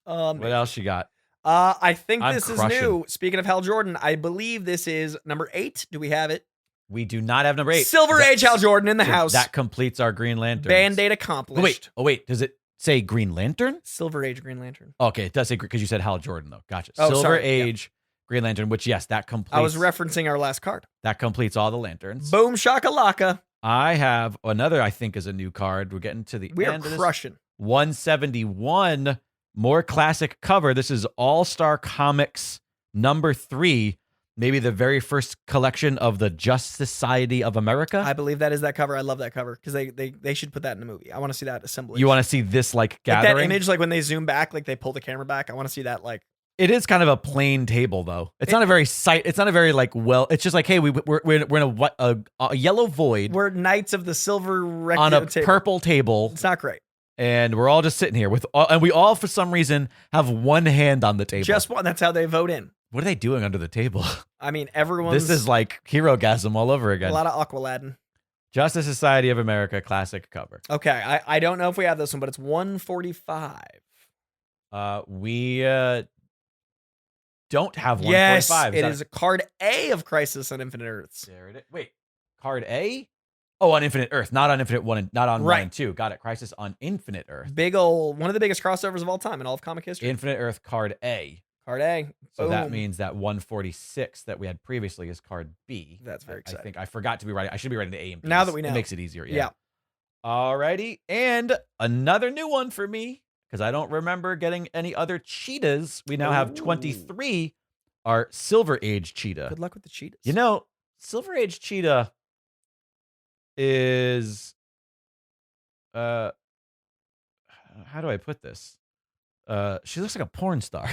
Speaker 2: What else you got?
Speaker 1: I think
Speaker 2: I'm
Speaker 1: this
Speaker 2: crushing.
Speaker 1: is new. Speaking of Hal Jordan, I believe this is number 8. Do we have it?
Speaker 2: We do not have number 8.
Speaker 1: Silver Age Hal Jordan in the house.
Speaker 2: That completes our Green Lantern.
Speaker 1: Band-Aid accomplished.
Speaker 2: Oh wait. Does it say Green Lantern?
Speaker 1: Silver Age Green Lantern.
Speaker 2: Okay, it does say because you said Hal Jordan though. Gotcha.
Speaker 1: Oh,
Speaker 2: Silver
Speaker 1: sorry.
Speaker 2: Age Green Lantern, which yes, that completes.
Speaker 1: I was referencing our last card.
Speaker 2: That completes all the lanterns.
Speaker 1: Boom shakalaka.
Speaker 2: I have another. I think is a new card. We're getting to the
Speaker 1: We are
Speaker 2: end of this.
Speaker 1: crushing.
Speaker 2: 171. More classic cover. This is All Star Comics number 3. Maybe the very first collection of the Justice Society of America.
Speaker 1: I believe that is that cover. I love that cover because they should put that in a movie. I want to see that assemblage.
Speaker 2: You want to see this like
Speaker 1: like
Speaker 2: gathering?
Speaker 1: that image, like when they zoom back, like they pull the camera back. I want to see that. Like
Speaker 2: It is kind of a plain table though. It's not a very It's not a very like well. It's just like hey, we're in a yellow void.
Speaker 1: we're Knights of the Silver
Speaker 2: On a
Speaker 1: table.
Speaker 2: purple table,
Speaker 1: It's not great.
Speaker 2: and we're all just sitting here and we all for some reason have one hand on the table.
Speaker 1: Just one. That's how they vote in.
Speaker 2: What are they doing under the table?
Speaker 1: I mean, everyone's.
Speaker 2: This is like Hero-gasm all over again.
Speaker 1: a lot of Aqualadin.
Speaker 2: Justice Society of America classic cover.
Speaker 1: Okay, I don't know if we have this one, but it's 145.
Speaker 2: We don't have 145.
Speaker 1: Yes,
Speaker 2: Is
Speaker 1: it
Speaker 2: that-
Speaker 1: is a card A of Crisis on Infinite Earths.
Speaker 2: There it is. Wait, card A? Oh, on Infinite Earth, not on Infinite 1, not on 1 and 2. Got it. Crisis on Infinite Earth.
Speaker 1: Big ol' one of the biggest crossovers of all time in all of comic history.
Speaker 2: Infinite Earth card A.
Speaker 1: Card A.
Speaker 2: So that
Speaker 1: Boom.
Speaker 2: means that 146 that we had previously is card B.
Speaker 1: That's very exciting.
Speaker 2: I think I forgot to be writing. I should be writing the A and B.
Speaker 1: Now that we know.
Speaker 2: It makes it easier.
Speaker 1: Yeah.
Speaker 2: Alrighty. And another new one for me, because I don't remember getting any other cheetahs. We now have 23 are Silver Age cheetah.
Speaker 1: Good luck with the cheetahs.
Speaker 2: You know, Silver Age cheetah is how do I put this? She looks like a porn star.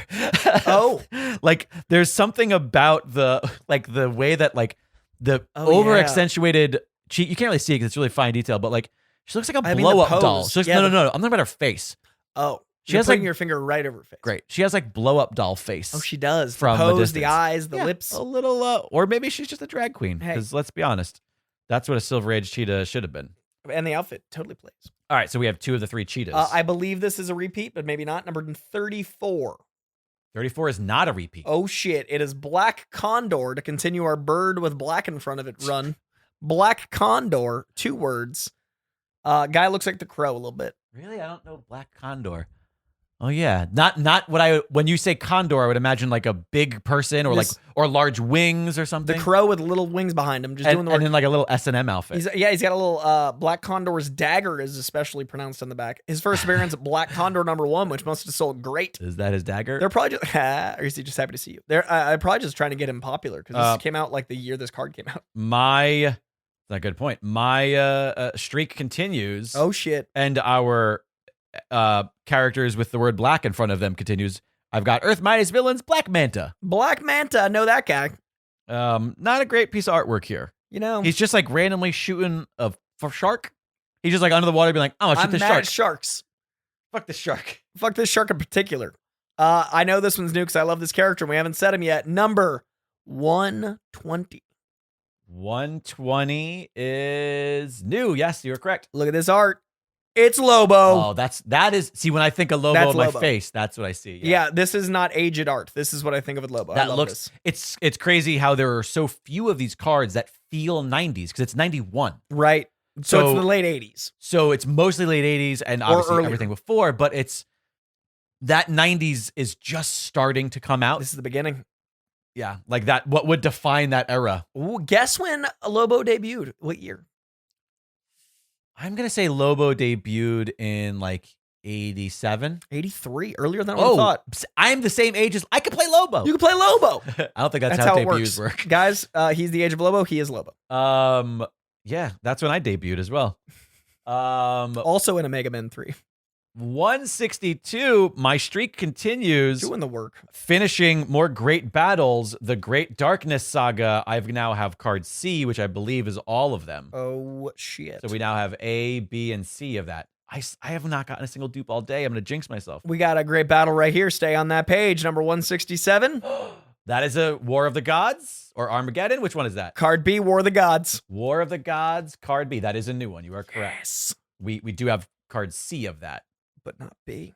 Speaker 1: Oh.
Speaker 2: Like there's something about the way that like the over accentuated cheek. You can't really see it because it's really fine detail, but like she looks like a blow up doll. She looks, no. I'm talking about her face.
Speaker 1: Oh,
Speaker 2: she has
Speaker 1: putting
Speaker 2: like
Speaker 1: your finger right over her face.
Speaker 2: Great. She has like blow up doll face.
Speaker 1: Oh, she does.
Speaker 2: From
Speaker 1: the
Speaker 2: a
Speaker 1: pose,
Speaker 2: distance.
Speaker 1: the eyes, the lips.
Speaker 2: A little, or maybe she's just a drag queen. Because let's be honest, that's what a Silver Age cheetah should have been.
Speaker 1: And the outfit totally plays.
Speaker 2: All right, so we have 2 of the 3 cheetahs.
Speaker 1: I believe this is a repeat, but maybe not. Number 34.
Speaker 2: 34 is not a repeat.
Speaker 1: Oh, shit. It is Black Condor to continue our bird with black in front of it run. Black Condor, 2 words. Guy looks like the Crow a little bit.
Speaker 2: Really? I don't know Black Condor. Oh yeah, not what when you say condor, I would imagine like a big person or or large wings or something.
Speaker 1: The crow with little wings behind him, just doing the work.
Speaker 2: And in like a little S&M outfit.
Speaker 1: He's got a little Black Condor's dagger is especially pronounced on the back. His first appearance at Black Condor #1, which must have sold great.
Speaker 2: Is that his dagger?
Speaker 1: They're probably just, or is he just happy to see you? They're probably just trying to get him popular because this came out like the year this card came out.
Speaker 2: That's a good point. My streak continues.
Speaker 1: Oh shit!
Speaker 2: And our characters with the word black in front of them continues. I've got Earth Midas Villains, Black Manta.
Speaker 1: Black Manta, I know that guy.
Speaker 2: Not a great piece of artwork here.
Speaker 1: You know,
Speaker 2: he's just like randomly shooting a shark. He's just like under the water, being like, "Oh, shoot the shark."
Speaker 1: Sharks.
Speaker 2: Fuck the shark.
Speaker 1: Fuck this shark in particular. I know this one's new because I love this character and we haven't said him yet. Number 120.
Speaker 2: 120 is new. Yes, you're correct.
Speaker 1: Look at this art. It's Lobo.
Speaker 2: Oh, that is. See, when I think of Lobo in my face, that's what I see.
Speaker 1: Yeah, this is not aged art. This is what I think of with Lobo.
Speaker 2: That looks.
Speaker 1: This.
Speaker 2: It's crazy how there are so few of these cards that feel 90s because it's 91.
Speaker 1: Right. So it's the late 80s.
Speaker 2: So it's mostly late 80s and obviously everything before, but it's that 90s is just starting to come out.
Speaker 1: This is the beginning.
Speaker 2: Yeah, like that. What would define that era?
Speaker 1: Ooh, guess when Lobo debuted? What year?
Speaker 2: I'm going to say Lobo debuted in like 87.
Speaker 1: 83, earlier than I thought.
Speaker 2: I'm the same age as I could play Lobo.
Speaker 1: You can play Lobo.
Speaker 2: I don't think that's how debuts work.
Speaker 1: Guys, he's the age of Lobo. He is Lobo.
Speaker 2: Yeah, that's when I debuted as well.
Speaker 1: Also in a Mega Man 3.
Speaker 2: 162, my streak continues.
Speaker 1: Doing the work.
Speaker 2: Finishing more great battles. The Great Darkness Saga. I now have card C, which I believe is all of them.
Speaker 1: Oh, shit.
Speaker 2: So we now have A, B, and C of that. I have not gotten a single dupe all day. I'm going to jinx myself.
Speaker 1: We got a great battle right here. Stay on that page. Number 167.
Speaker 2: That is a War of the Gods or Armageddon. Which one is that?
Speaker 1: Card B, War of the Gods.
Speaker 2: War of the Gods, card B. That is a new one. You are correct.
Speaker 1: Yes.
Speaker 2: We do have card C of that.
Speaker 1: But not B.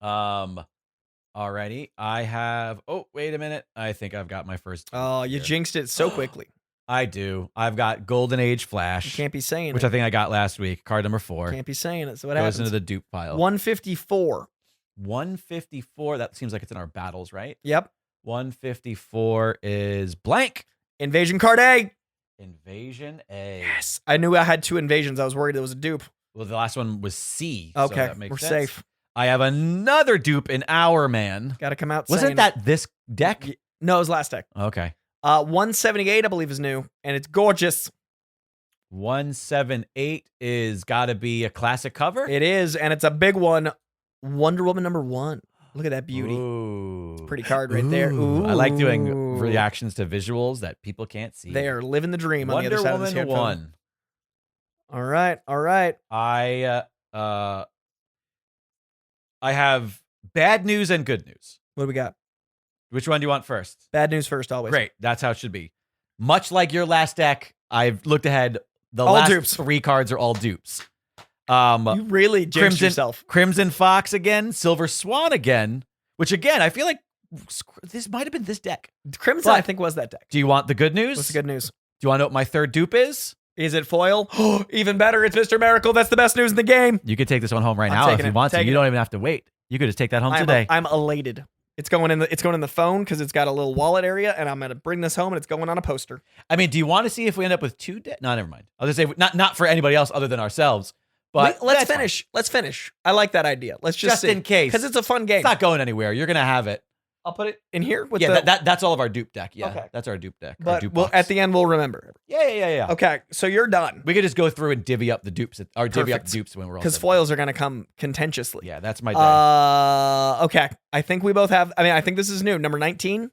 Speaker 2: Alrighty. I have. Oh, wait a minute. I think I've got my first.
Speaker 1: Oh, you jinxed it so quickly.
Speaker 2: I do. I've got Golden Age Flash.
Speaker 1: You can't be saying
Speaker 2: which
Speaker 1: it.
Speaker 2: I think I got last week. Card number 4.
Speaker 1: Can't be saying it. So what
Speaker 2: goes
Speaker 1: happens?
Speaker 2: into the dupe pile.
Speaker 1: 154.
Speaker 2: 154. That seems like it's in our battles, right?
Speaker 1: Yep.
Speaker 2: 154 is blank.
Speaker 1: Invasion card A.
Speaker 2: Invasion A.
Speaker 1: Yes. I knew I had 2 invasions. I was worried it was a dupe.
Speaker 2: Well, the last one was C.
Speaker 1: Okay,
Speaker 2: so that makes
Speaker 1: we're
Speaker 2: sense.
Speaker 1: safe.
Speaker 2: I have another dupe in Our Man.
Speaker 1: Got to come out.
Speaker 2: Wasn't that this deck?
Speaker 1: No, it was last deck.
Speaker 2: Okay.
Speaker 1: 178, I believe, is new, and it's gorgeous.
Speaker 2: 178 is got to be a classic cover.
Speaker 1: It is, and it's a big one. Wonder Woman #1. Look at that beauty.
Speaker 2: Ooh.
Speaker 1: Pretty card right there. Ooh.
Speaker 2: I like doing reactions to visuals that people can't see.
Speaker 1: They are living the dream on the
Speaker 2: Wonder
Speaker 1: other side of this
Speaker 2: Woman
Speaker 1: headphone.
Speaker 2: 1.
Speaker 1: All right.
Speaker 2: I have bad news and good news.
Speaker 1: What do we got?
Speaker 2: Which one do you want first?
Speaker 1: Bad news first, always.
Speaker 2: Great. That's how it should be. Much like your last deck, I've looked ahead. The
Speaker 1: all
Speaker 2: last
Speaker 1: dupes.
Speaker 2: 3 cards are all dupes.
Speaker 1: You really jinxed yourself.
Speaker 2: Crimson Fox again, Silver Swan again, which again, I feel like this might have been this deck.
Speaker 1: Crimson, I think, was that deck.
Speaker 2: Do you want the good news?
Speaker 1: What's the good news?
Speaker 2: Do you want to know what my third dupe is?
Speaker 1: Is it foil? Even better, it's Mr. Miracle. That's the best news in the game.
Speaker 2: You could take this one home right now if you want to. You don't even have to wait. You could just take that home today.
Speaker 1: I'm elated. It's going in the phone because it's got a little wallet area, and I'm gonna bring this home and it's going on a poster.
Speaker 2: I mean, do you want to see if we end up with 2 dead? No, never mind. I'll just say not for anybody else other than ourselves. But
Speaker 1: Let's finish. Let's finish. I like that idea. Let's just see.
Speaker 2: In case,
Speaker 1: because it's a fun game.
Speaker 2: It's not going anywhere. You're gonna have it.
Speaker 1: I'll put it in here.
Speaker 2: That's all of our dupe deck. Yeah,
Speaker 1: okay.
Speaker 2: That's our dupe deck.
Speaker 1: But at the end, we'll remember.
Speaker 2: Yeah.
Speaker 1: Okay, so you're done.
Speaker 2: We could just go through and divvy up the dupes, or divvy up the dupes when we're all.
Speaker 1: Because foils are gonna come contentiously.
Speaker 2: Yeah, that's my day.
Speaker 1: Okay. I think we both have. I think this is new. Number 19.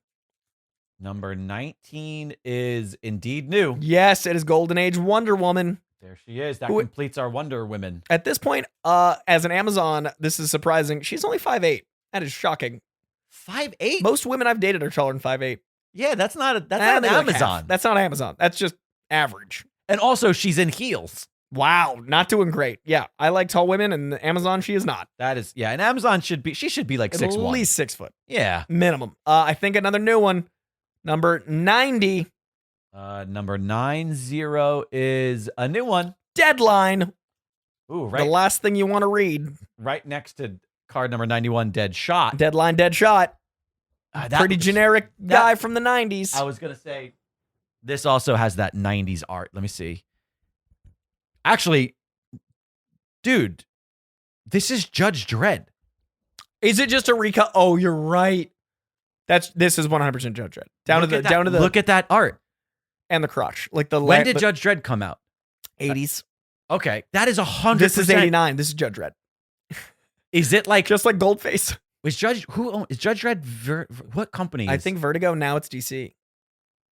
Speaker 2: Number 19 is indeed new.
Speaker 1: Yes, it is Golden Age Wonder Woman.
Speaker 2: There she is. That completes our Wonder Women.
Speaker 1: At this point, as an Amazon, this is surprising. She's only 5'8". That is shocking.
Speaker 2: 5'8"?
Speaker 1: Most women I've dated are taller than 5'8".
Speaker 2: Yeah, that's not Amazon.
Speaker 1: That's not Amazon. That's just average.
Speaker 2: And also, she's in heels.
Speaker 1: Wow, not doing great. Yeah, I like tall women, and Amazon, she is not.
Speaker 2: That is, and Amazon should be like 6'1".
Speaker 1: At least 6 foot.
Speaker 2: Yeah.
Speaker 1: Minimum. I think another new one, number 90.
Speaker 2: Number 90 is a new one.
Speaker 1: Deadline.
Speaker 2: Ooh, right.
Speaker 1: The last thing you want to read.
Speaker 2: Right next to card number 91, Dead Shot.
Speaker 1: Deadline, Dead Shot. Pretty generic guy from the 90s.
Speaker 2: I was going to say, this also has that 90s art. Let me see. Actually, dude, this is Judge Dredd.
Speaker 1: Is it just a recut? Oh, you're right. This is 100% Judge Dredd. Down to the
Speaker 2: look at that art
Speaker 1: and the crotch. Like the
Speaker 2: when did Judge Dredd come out?
Speaker 1: 80s.
Speaker 2: Okay, that is 100%.
Speaker 1: This is 89. This is Judge Dredd.
Speaker 2: Is it like
Speaker 1: just like Goldface?
Speaker 2: Is Judge Dredd? What company?
Speaker 1: I think Vertigo. Now it's DC.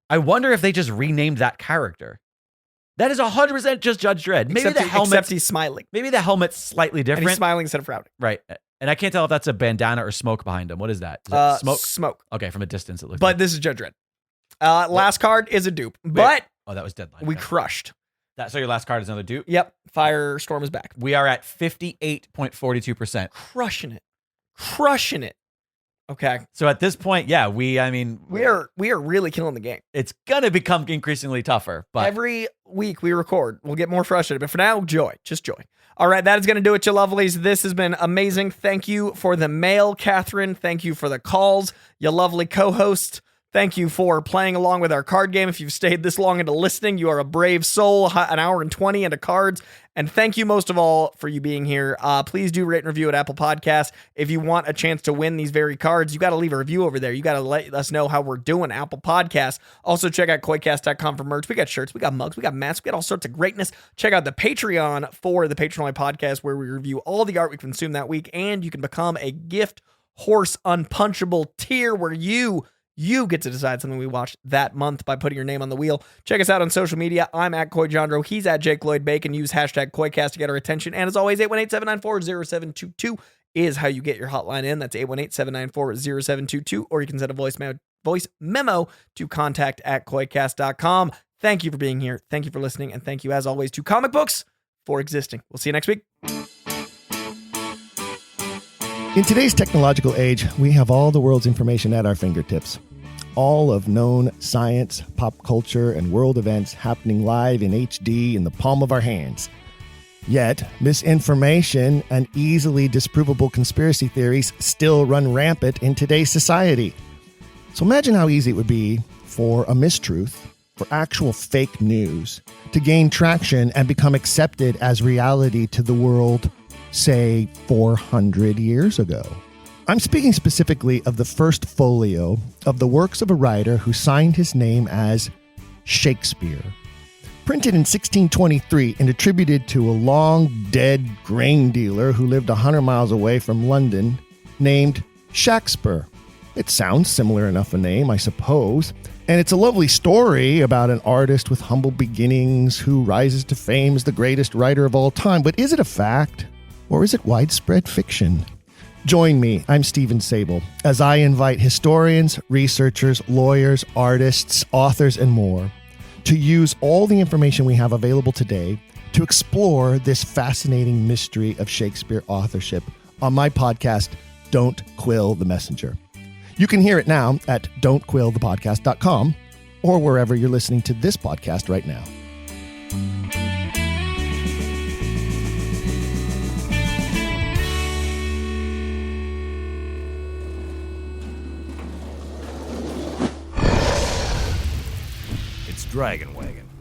Speaker 2: I wonder if they just renamed that character. That is 100% just Judge Dredd. Maybe the helmet.
Speaker 1: Except he's smiling.
Speaker 2: Maybe the helmet's slightly different.
Speaker 1: And he's smiling instead of frowning.
Speaker 2: Right. And I can't tell if that's a bandana or smoke behind him. What is that? Smoke?
Speaker 1: Smoke.
Speaker 2: Okay, from a distance it looks
Speaker 1: But this is Judge Dredd. Last card is a dupe. But
Speaker 2: that was Deadline.
Speaker 1: We crushed.
Speaker 2: So your last card is another dupe?
Speaker 1: Yep. Firestorm is back.
Speaker 2: We are at 58.42%.
Speaker 1: Crushing it. Okay.
Speaker 2: So at this point, yeah, we are
Speaker 1: really killing the game.
Speaker 2: It's gonna become increasingly tougher. But
Speaker 1: every week we record, we'll get more frustrated. But for now, joy. Just joy. All right, that is going to do it, you lovelies. This has been amazing. Thank you for the mail, Catherine. Thank you for the calls, you lovely co-host. Thank you for playing along with our card game. If you've stayed this long into listening, you are a brave soul. An hour and 20 into cards. And thank you most of all for you being here. Please do rate and review at Apple Podcasts. If you want a chance to win these very cards, you got to leave a review over there. You got to let us know how we're doing, Apple Podcasts. Also, check out koicast.com for merch. We got shirts, we got mugs, we got masks, we got all sorts of greatness. Check out the Patreon for the Patron Only Podcast, where we review all the art we consume that week. And you can become a Gift Horse Unpunchable tier, where you get to decide something we watched that month by putting your name on the wheel. Check us out on social media. I'm at Coy Jandro. He's at Jake Lloyd Bacon. Use hashtag Coycast to get our attention. And as always, 818-794-0722 is how you get your hotline in. That's 818-794-0722. Or you can send a voice memo to contact@coycast.com. Thank you for being here. Thank you for listening. And thank you, as always, to Comic Books for existing. We'll see you next week.
Speaker 6: In today's technological age, we have all the world's information at our fingertips. All of known science, pop culture, and world events happening live in HD in the palm of our hands. Yet, misinformation and easily disprovable conspiracy theories still run rampant in today's society. So imagine how easy it would be for a mistruth, for actual fake news, to gain traction and become accepted as reality to the world, say 400 years ago. I'm speaking specifically of the first folio of the works of a writer who signed his name as Shakespeare. Printed in 1623 and attributed to a long-dead grain dealer who lived 100 miles away from London, named Shakespeare. It sounds similar enough a name, I suppose, and it's a lovely story about an artist with humble beginnings who rises to fame as the greatest writer of all time. But is it a fact? Or is it widespread fiction? Join me, I'm Stephen Sable, as I invite historians, researchers, lawyers, artists, authors, and more to use all the information we have available today to explore this fascinating mystery of Shakespeare authorship on my podcast, Don't Quill the Messenger. You can hear it now at don'tquillthepodcast.com or wherever you're listening to this podcast right now.
Speaker 7: Dragon Wagon.